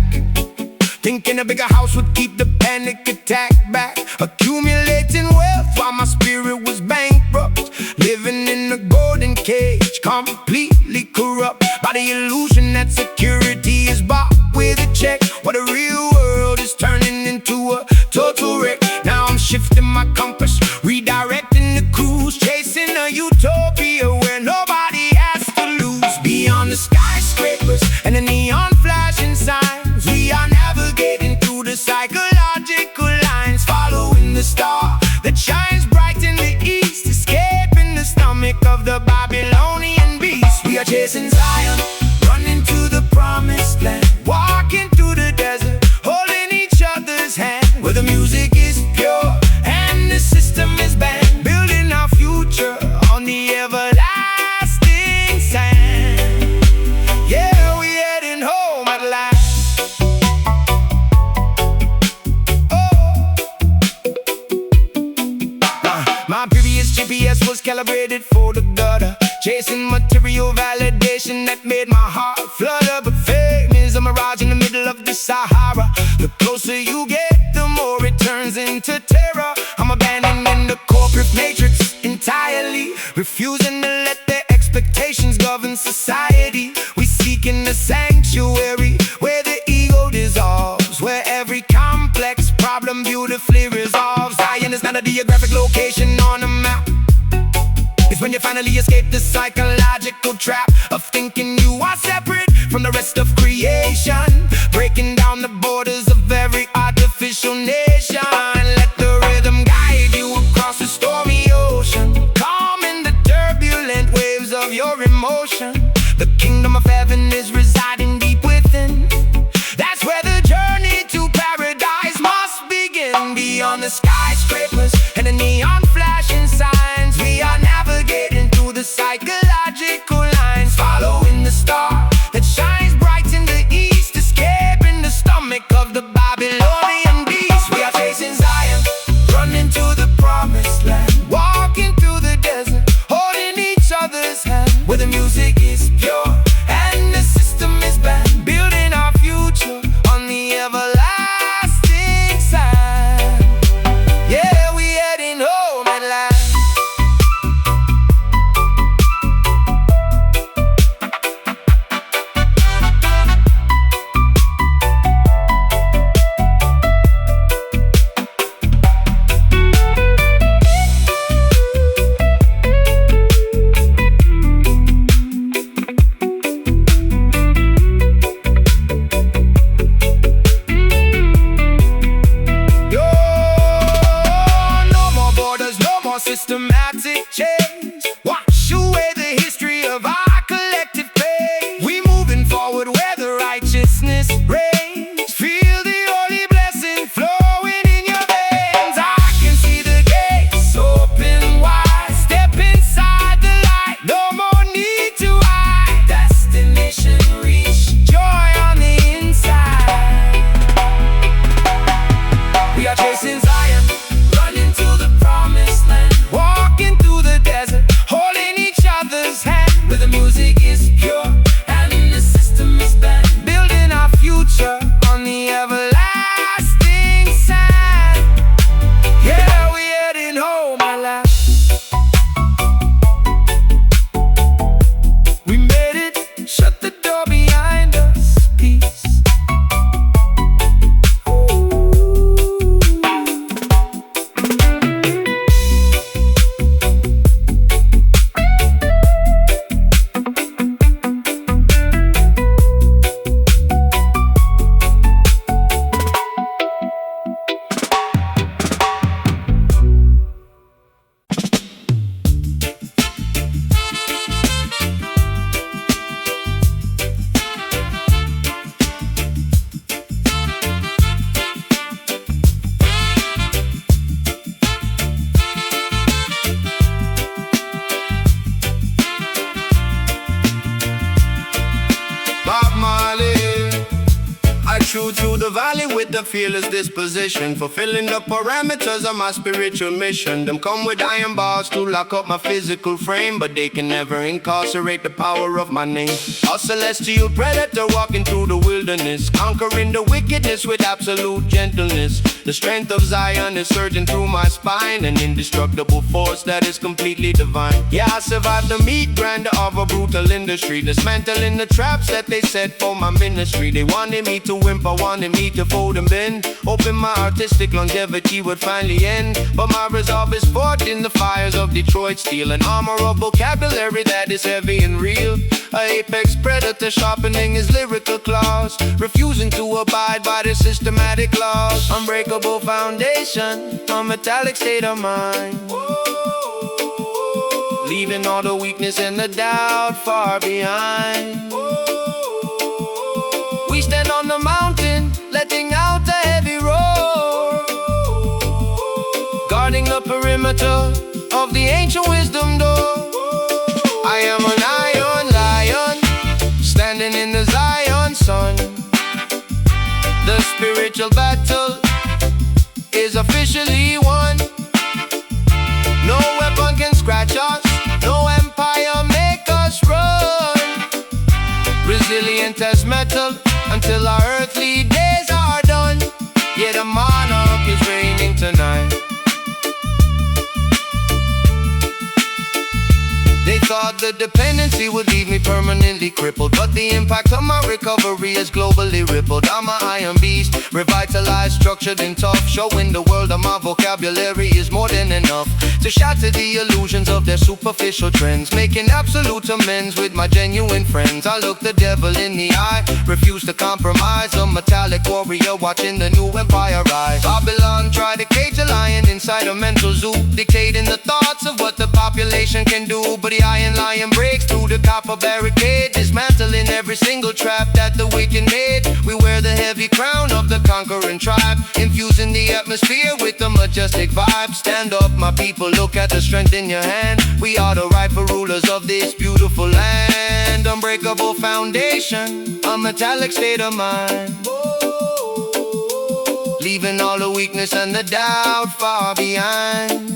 thinking a bigger house would keep the panic attack back. Accumulating wealth while my spirit was bankrupt, living in a golden cage, completely corrupt by the illusion that security is bought with a check. What the real world is turning into a total wreck. Now I'm shifting my compass, redirecting the cruise, chasing a utopia where nobody has to lose. Beyond the skyscrapers and the neon flashing signs, we are navigating through the psychological lines, following the star that shines bright in the east, escaping the stomach of the Babylonian beast. We are chasing Zion, running to the promised land, walking through the desert, holding each other's hand, where the music is pure and the system is banned, building our future on the everlasting sand. Yeah, we heading home at last. My previous GPS was calibrated for the gutter, chasing material validation that made my heart flutter. But fame is a mirage in the middle of the Sahara. The closer you get, the more it turns into terror. I'm abandoning the corporate matrix entirely, refusing to let their expectations govern society. We seeking the sanctuary where the ego dissolves, where every complex problem beautifully resolves. Zion is not a geographic location on a map. It's when you finally escape the psychological trap of thinking you are separate from the rest of creation, breaking down the borders of every artificial nation. Let the rhythm guide you across the stormy ocean, calming the turbulent waves of your emotion. The kingdom of heaven is residing deep within. That's where the journey to paradise must begin. Beyond the skyscrapers and the neon flashing signs, we are navigating through the psychological lines, following the star that shines bright in the east, escaping the stomach of the Babylonian beast. We are chasing Zion, running to the promised land, walking through the desert, holding each other's hand, where the music is pure and the system is banned, building our future on the everlasting sand. Yeah, we heading home at last. Systematic change, wash away the history of our collective pain. We moving forward where the righteousness reigns. Feel the holy blessing flowing in your veins. I can see the gates open wide. Step inside the light, no more need to hide. Destination reached, joy on the inside. We are chasing Zion, running to the promised land, walking through the fearless disposition, fulfilling the parameters of my spiritual mission. Them come with iron bars to lock up my physical frame, but they can never incarcerate the power of my name. A celestial predator walking through the wilderness, conquering the wickedness with absolute gentleness. The strength of Zion is surging through my spine, an indestructible force that is completely divine. Yeah, I survived the meat grinder of a brutal industry, dismantling the traps that they set for my ministry. They wanted me to whimper, wanted me to fold and bend, hoping my artistic longevity would finally end. But my resolve is forged in the fires of Detroit steel, an armor of vocabulary that is heavy and real. A apex predator sharpening his lyrical claws, refusing to abide by the systematic laws. Unbreakable foundation, a metallic state of mind, leaving all the weakness and the doubt far behind. We stand on the mountain, letting out a heavy roar, guarding the perimeter of the ancient wisdom door. I am an iron lion, standing in the Zion sun. The spiritual battle is officially won. No weapon can scratch us, no empire make us run. Resilient as metal until our earthly days are done. Yeah, the monarch is reigning tonight. They thought the dependency would leave me permanently crippled, but the impact of my recovery is globally rippled. I'm an iron beast, revitalized, structured and tough, showing the world that my vocabulary is more than enough to shatter the illusions of their superficial trends, making absolute amends with my genuine friends. I look the devil in the eye, refuse to compromise, a metallic warrior watching the new empire rise. Babylon tried to cage a lion inside a mental zoo, dictating the thoughts of what the population can do. But the iron lion breaks through the copper barricade, dismantling every single trap that the wicked made. We wear the heavy crown of the conquering tribe, infusing the atmosphere with a majestic vibe. Stand up, my people, look at the strength in your hand. We are the rightful rulers of this beautiful land. Unbreakable foundation, a metallic state of mind, leaving all the weakness and the doubt far behind.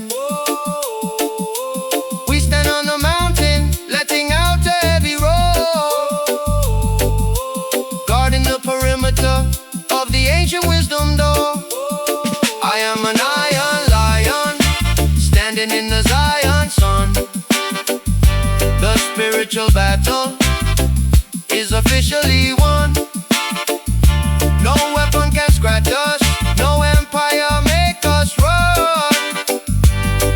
We stand on the mountain, letting out a heavy roar, guarding the perimeter of the ancient wisdom door. I am an iron lion, standing in the Zion sun. The spiritual battle is officially won. No weapon can scratch us, no empire make us run.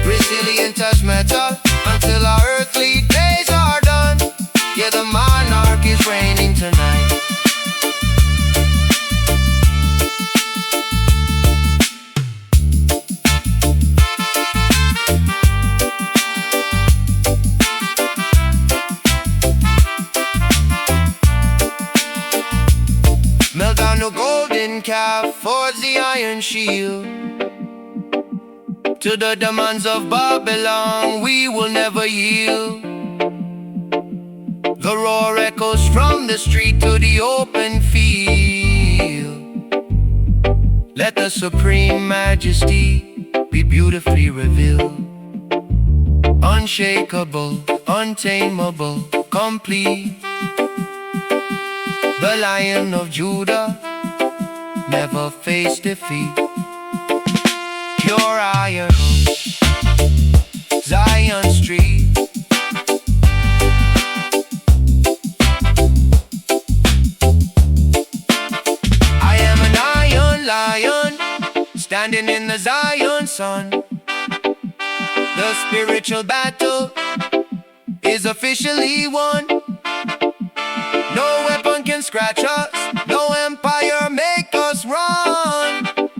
Resilient as metal until our earthly days are done. Yeah, the monarch is reigning tonight. Melt down the golden calf, forge the iron shield. To the demands of Babylon, we will never yield. The roar echoes from the street to the open field. Let the supreme majesty be beautifully revealed. Unshakable, untamable, complete. The Lion of Judah never faced defeat. Pure iron, Zion Street. I am an iron lion, standing in the Zion sun. The spiritual battle is officially won. No weapon can scratch us, no empire make us run.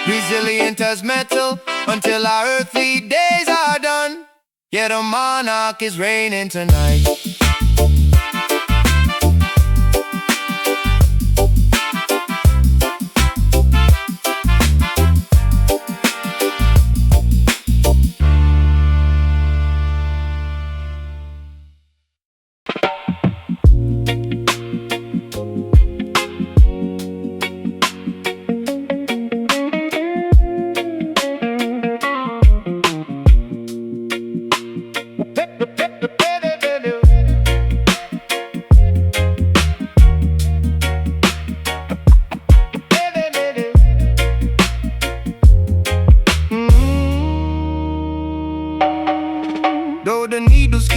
Resilient as metal until our earthly days are done. Yet a monarch is reigning tonight.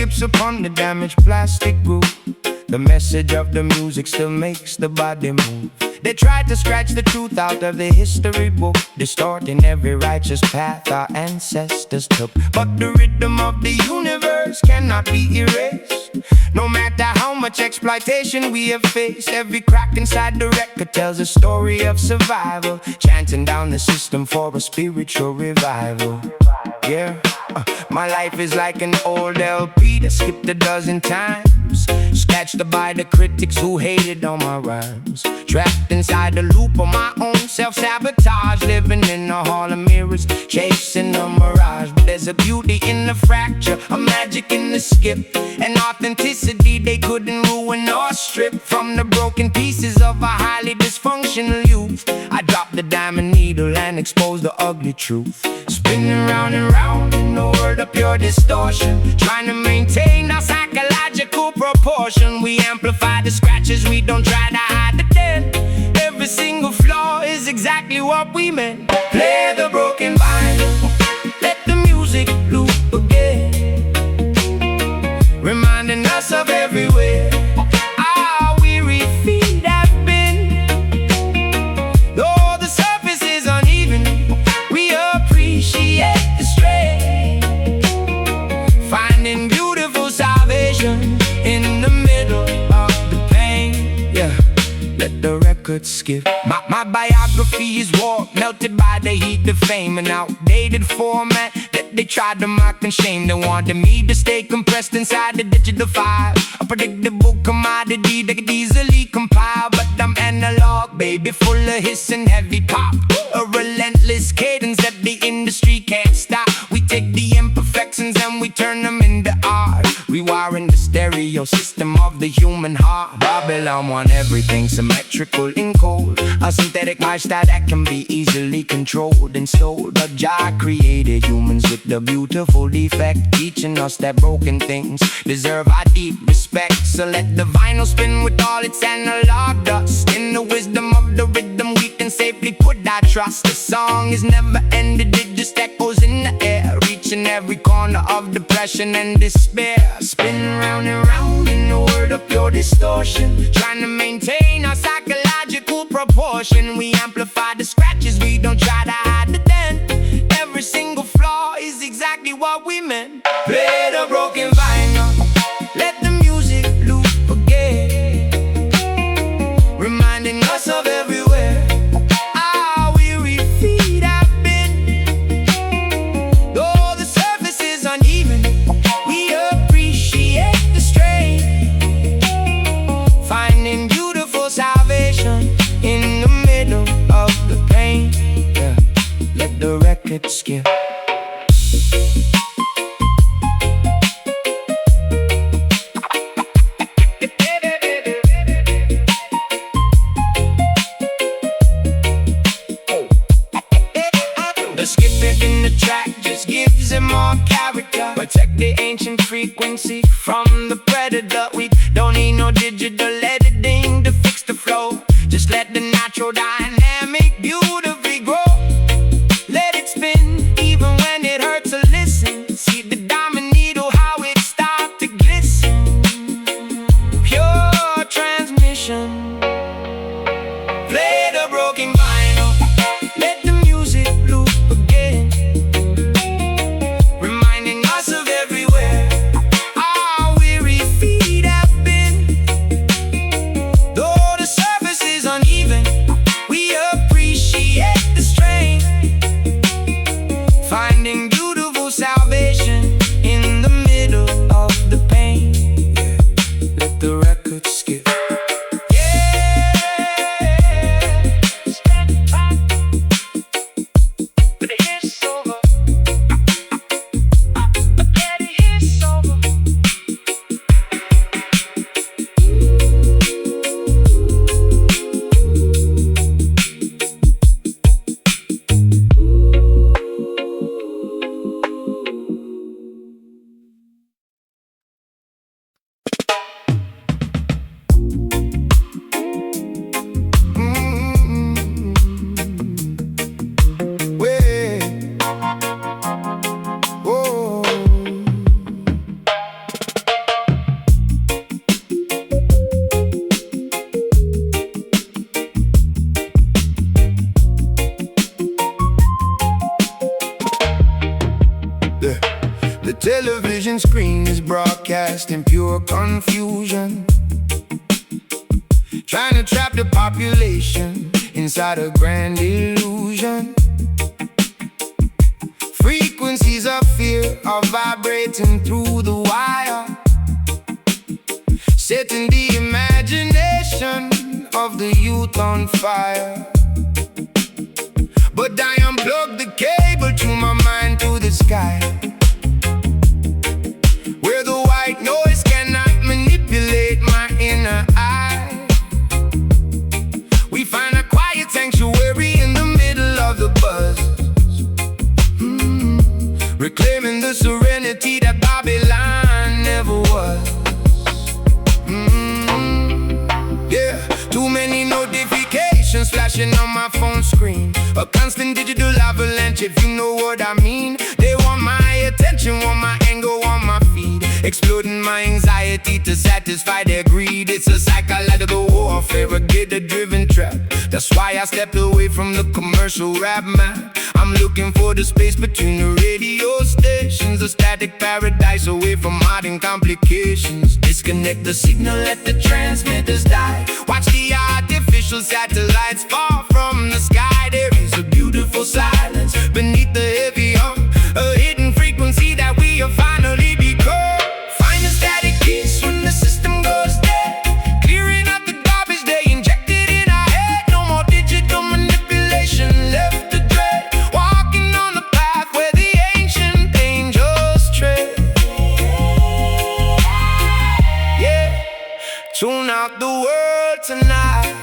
skips upon the damaged plastic roof. The message of the music still makes the body move. They tried to scratch the truth out of the history book, distorting every righteous path our ancestors took. But the rhythm of the universe cannot be erased. No matter how much exploitation we have faced, every crack inside the record tells a story of survival, chanting down the system for a spiritual revival. Yeah, my life is like an old LP that skipped a dozen times, scratched by the critics who hated on my rhymes. Trapped inside the loop of my own self-sabotage, living in a hall of mirrors, chasing a mirage. But there's a beauty in the fracture, a magic in the skip, an authenticity they couldn't ruin or strip. From the broken pieces of a highly dysfunctional youth, I dropped the diamond needle and exposed the ugly truth. Spinning round and round in a world of pure distortion, trying to maintain our psychological proportion. We amplify the scratches, we don't try to hide the dent. Every single flaw is exactly what we meant. Play the broken vinyl, let the music loop again, reminding us of everywhere our weary feet have been. Though the surface is uneven, we appreciate the strain, finding beautiful salvation in the middle of the pain. Yeah, let the record skip. My biography is warped, melted by the heat of fame, an outdated format that they tried to mock and shame. They wanted me to stay compressed inside the digital file, a predictable commodity that could easily compile. But I'm analog, baby, full of hiss and heavy pop, a relentless cadence that the industry can't stop. We take the imperfections and we turn them into art, rewiring the stereo system of the human heart. Babylon want everything symmetrical in code, a synthetic lifestyle that can be easily controlled and sold. But Jah created humans with the beautiful defect, teaching us that broken things deserve our deep respect. So let the vinyl spin with all its analog dust. In the wisdom of the rhythm we can safely put our trust. The song is never ended, it just echoes in the air, reaching every corner of depression and despair. Spin round and round in a world of pure distortion, trying to maintain our psychological proportion. We amplify the scratches, we don't try to hide the dent. Every single flaw is exactly what we meant. Play the broken vinyl, let the music loop again, reminding us of everywhere our weary feet have been. Though the surface is uneven, we appreciate the strain, finding beautiful salvation in the middle of the pain. Yeah, let the record skip. The skipping in the track just gives it more character. Protect the ancient frequency from the predator. We don't need no digital editing to fix the flow. Just let the natural dynamic beautifully grow. Let it spin even when it hurts to listen. See the diamond needle, how it starts to glisten. Pure transmission. Play the broken vinyl, let the music loop again, reminding us of everywhere our weary feet have been. Though the surface is uneven, we appreciate Television screen is broadcasting pure confusion, trying to trap the population inside a grand illusion. Frequencies of fear are vibrating through the wire, setting the imagination of the youth on fire. But I unplugged the cable to my mind to the sky, where the white noise cannot manipulate my inner eye. We find a quiet sanctuary in the middle of the buzz, reclaiming the serenity that Babylon never was. Yeah, too many notifications flashing on my phone screen, a constant digital avalanche, if you know what I mean. They want my attention, want my anger, want my feed, exploiting my anxiety to satisfy their greed. It's a psychological warfare, a data-driven trap. That's why I stepped away from the commercial rap map. I'm looking for the space between the radio stations, a static paradise away from modern complications. Disconnect the signal, let the transmitters die. Watch the artificial satellites fall from the sky. There is a beautiful silence beneath the heavy hum, a hidden frequency that we have finally become. Find the static peace when the system goes dead, clearing up the garbage they injected in our head. No more digital manipulation left to dread, walking on the path where the ancient angels tread. Yeah, tune out the world tonight.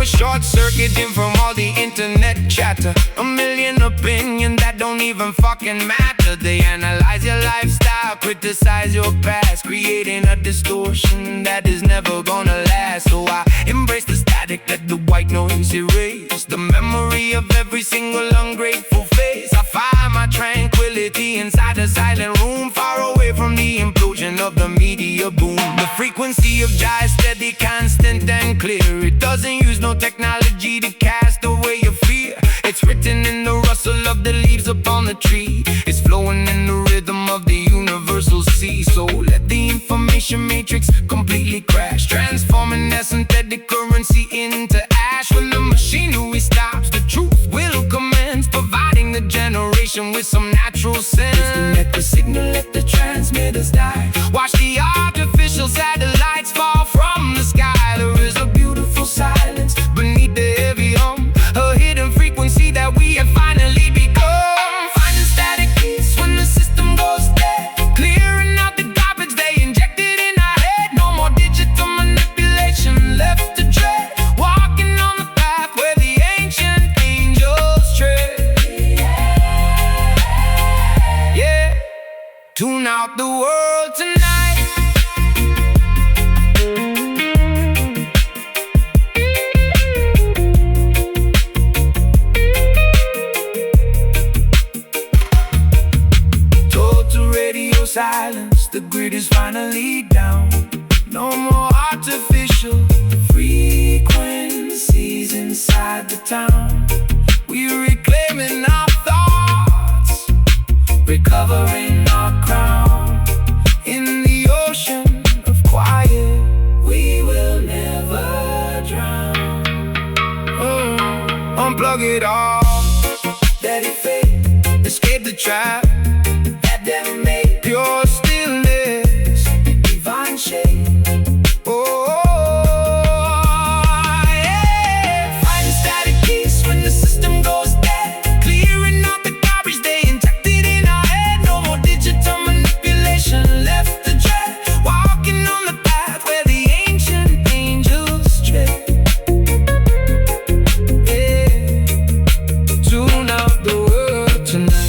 Short-circuiting from all the internet chatter, a million opinions that don't even fucking matter. They analyze your lifestyle, criticize your past, creating a distortion that is never gonna last. So I embrace the static, let the white noise erase the memory of every single ungrateful face. I find my tranquility inside a silent room, far away from the implosion of the media boom. The frequency of joy is steady, constant and clear. It doesn't use no technology to cast away your fear. It's written in the rustle of the leaves upon the tree. It's flowing in the rhythm of the universal sea. So let the information matrix completely crash, transforming that synthetic currency into ash. When the machinery stops, the truth will commence, providing the generation with some natural sense. Disconnect the signal, let the transmitters die. Watch the artificial satellites fall from the sky. There is a beautiful silence beneath the heavy hum, a hidden frequency that we have finally become. Finding static peace when the system goes dead, clearing out the garbage they injected in our head. No more digital manipulation left to dread, walking on the path where the ancient angels tread. Yeah, tune out the world tonight. Silence, the grid is finally down. No more artificial frequencies inside the town. We're reclaiming our thoughts, recovering our crown. In the ocean of quiet, we will never drown. Unplug it all, let it fade, escape the trap that them made. Pure stillness, divine shade. Oh, yeah. Find static peace when the system goes dead, clearing out the garbage they injected in our head. No more digital manipulation left to dread, walking on the path where the ancient angels tread. Yeah, tune out the world tonight.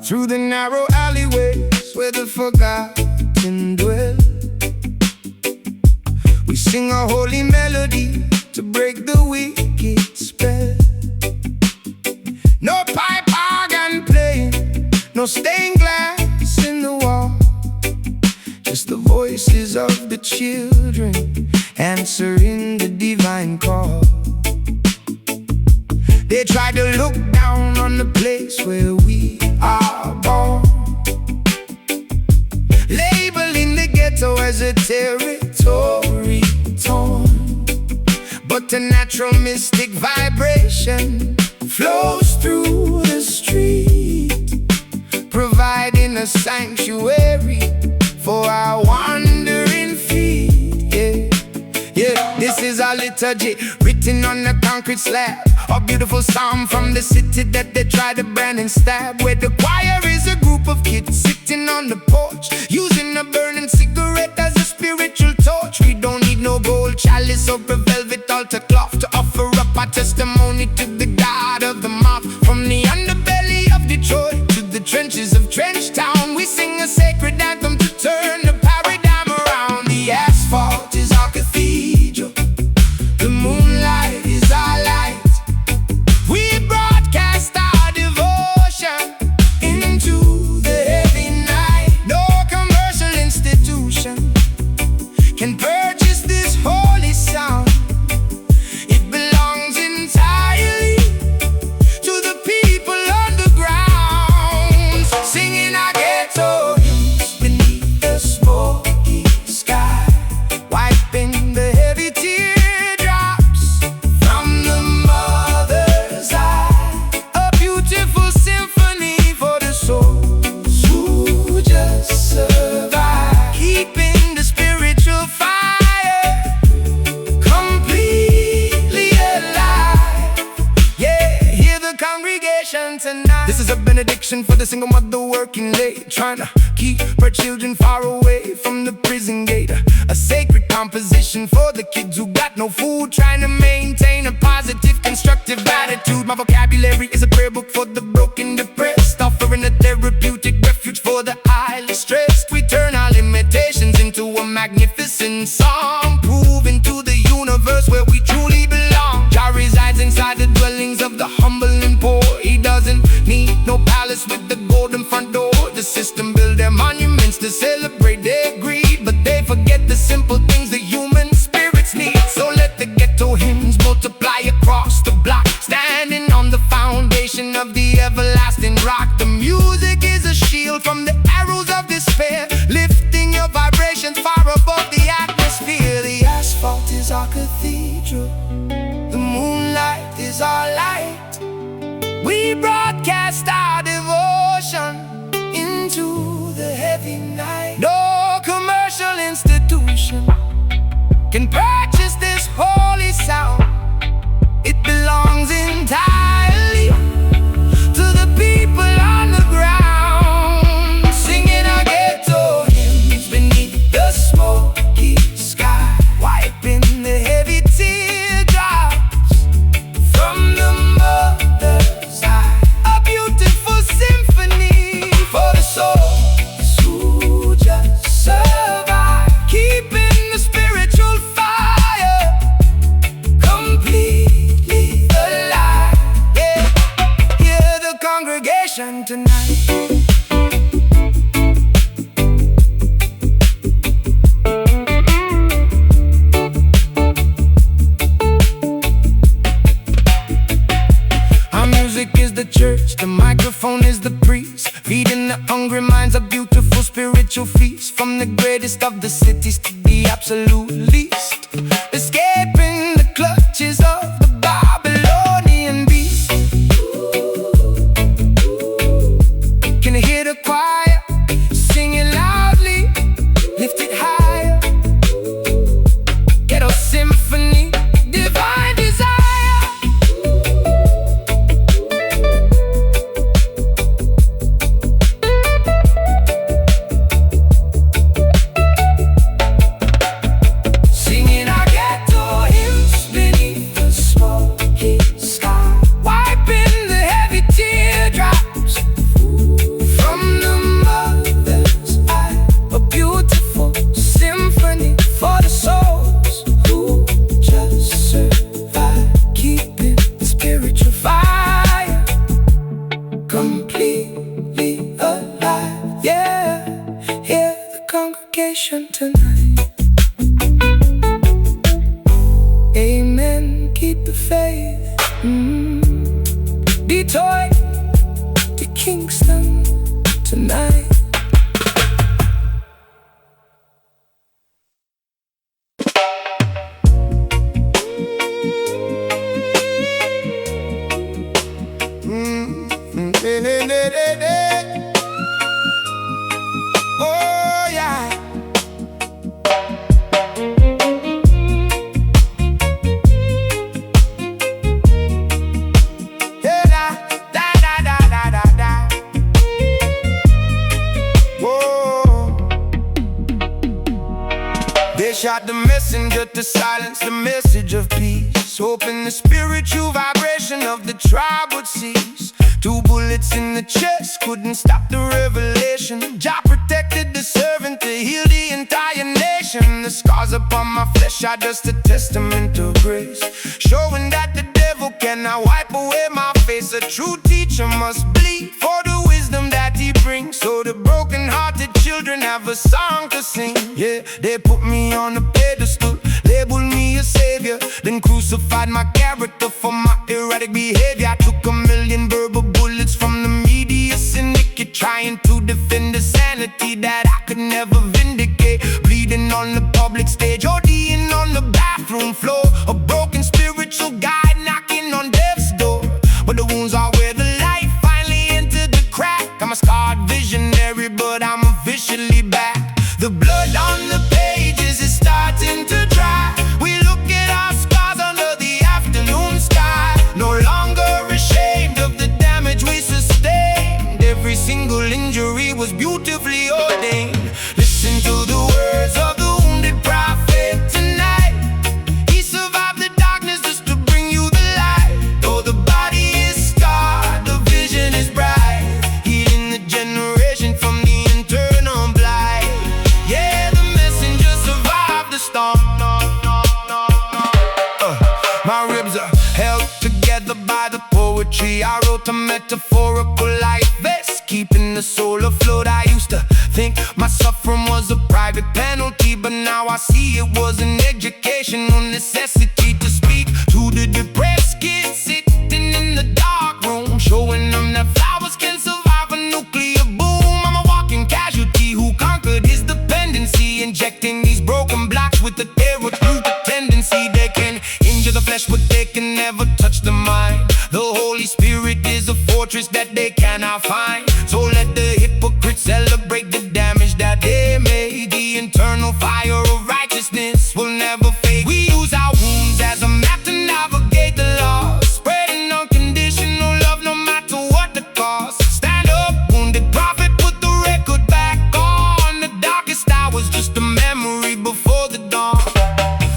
through the narrow alleyways where the forgotten dwell. We sing a holy melody to break the wicked spell. No pipe organ playing, no stained glass in the wall, just the voices of the children answering the divine call. They try to look down on the place where we are born, labeling the ghetto as a territory torn. But the natural mystic vibration flows through the street, providing a sanctuary for our wandering feet. Yeah, this is our liturgy, written on the concrete slab, a beautiful psalm from the city that they try to brand and stab. Where the choir is a group of kids sitting on the porch, using a burning cigarette as a spiritual torch. We don't need no gold chalice or a velvet altar cloth to offer up our testimony to the God of the moth. From the underbelly of Detroit to the trenches of Trench Town, we sing a sacred anthem to turn the paradigm around. The asphalt is our cathedral, the moonlight is our light. We broadcast our devotion into the heavy night. No commercial institution can purchase this holy sound. It belongs entirely to the people on the ground, singing our ghetto hymns beneath the smoky sky, wiping the heavy teardrops from the mother's eye. A beautiful symphony for the souls who just survive, keeping the spiritual fire completely alive. Yeah, hear the congregation tonight. This is a benediction for the single mother working late, trying to keep her children far away from the prison gate. A sacred composition for the kids who got no food, trying to maintain a positive, constructive attitude. My vocabulary is a prayer book for the broken, depressed, offering a therapeutic refuge for the highly stressed. We turn our limitations into a magnificent song, proving to the universe where we truly belong. Jah resides inside the dwellings of the humble and poor. He doesn't need no palace with the golden front door. The system build their monuments to celebrate their greed, but they forget the simple things the human spirits need. So let the ghetto hymns multiply across the block, standing on the foundation of the everlasting rock. The music is a shield from the arrows of despair, lifting your vibrations far above the atmosphere. The asphalt is our cathedral, the moonlight is our light. We broadcast our devotion into the heavy night. No commercial institution can purchase this holy sound. It belongs entirely to the people on the ground, singing our ghetto hymns beneath the smoky sky, wiping the heavy teardrops from the mother's eye. A beautiful symphony for the souls who just survive, keeping the spiritual fire completely alive. Yeah, hear the congregation tonight. Our music is the church, the microphone is the priest, feeding the hungry minds a beautiful spiritual feast. From the greatest of the cities to the absolute least, escaping the clutches of the Babylonian beast. Can you hear the choir singing loudly, lift it higher? Ghetto symphony, divine desire. Singing our ghetto completely alive. Yeah, hear the congregation tonight. Amen, keep the faith. Detroit to Kingston tonight. Oh yeah. Yeah, da da da da da da. Whoa. They shot the messenger to silence the message of peace, hoping the spiritual vibration of the tribe would cease. 2 bullets in the chest couldn't stop the revelation. Jah protected the servant to heal the entire nation. The scars upon my flesh are just a testament of grace, showing that the devil cannot wipe away my face. A true teacher must bleed for the wisdom that he brings, so the broken-hearted children have a song to sing. Yeah, they put me on a pedestal, labeled me a savior, then crucified my character for my erratic behavior. I took 1,000,000 verbal bullets from the media syndicate, trying to defend the sanity that I could never vindicate. Bleeding on the public stage, ODing on the bathroom floor, a broken spiritual guide knocking on death's door. But the wounds are where the light finally entered the crack. I'm a scarred visionary, but I'm officially back. The blood on the pages is starting to dry. We look at our scars under the afternoon sky, no longer ashamed of the damage we sustained. Every single injury was beautifully ordained. Listen to the words of the wounded prophet tonight. He survived the darkness just to bring you the light. Though the body is scarred, the vision is bright, healing the generation from the internal blight. Yeah, the messenger survived the storm. My ribs are held together by the poetry. I wrote a metaphorical life vest, keeping the soul afloat. I used to think my suffering was a private penalty, but now I see it was an educational necessity to speak to the depressed kids sitting in the dark room, showing them that flowers can survive a nuclear boom. I'm a walking casualty who conquered his dependency, injecting these broken blocks with the therapeutic tendency. They can injure the flesh, but they can never touch the mind. The Holy Spirit is a fortress that they cannot find. So let the hypocrites celebrate the damage that they made. The internal fire of righteousness will never fade. We use our wounds as a map to navigate the lost, spreading unconditional love no matter what the cost. Stand up, wounded prophet, put the record back on. The darkest hours just a memory before the dawn.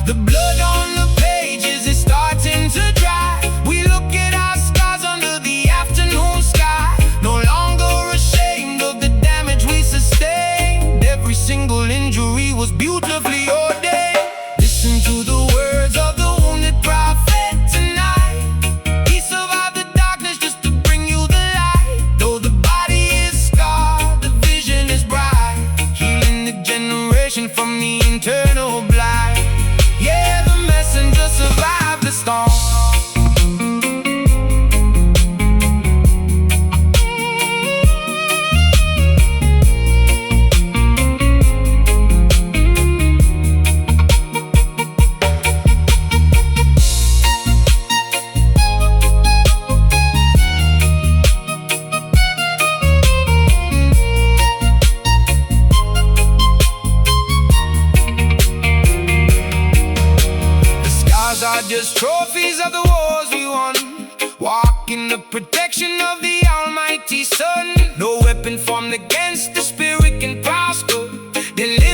The blood on the pages is starting to dry. We look at our scars under the afternoon sky, no longer ashamed of the damage we sustained. Every single injury was beautifully ordained. Listen to the words of the wounded prophet tonight. He survived the darkness just to bring you the light. Though the body is scarred, the vision is bright, healing the generation from the internal blight. Yeah, the messenger survived the storm. Are just trophies of the wars we won, walk in the protection of the Almighty Son. No weapon formed against the spirit can prosper. Then live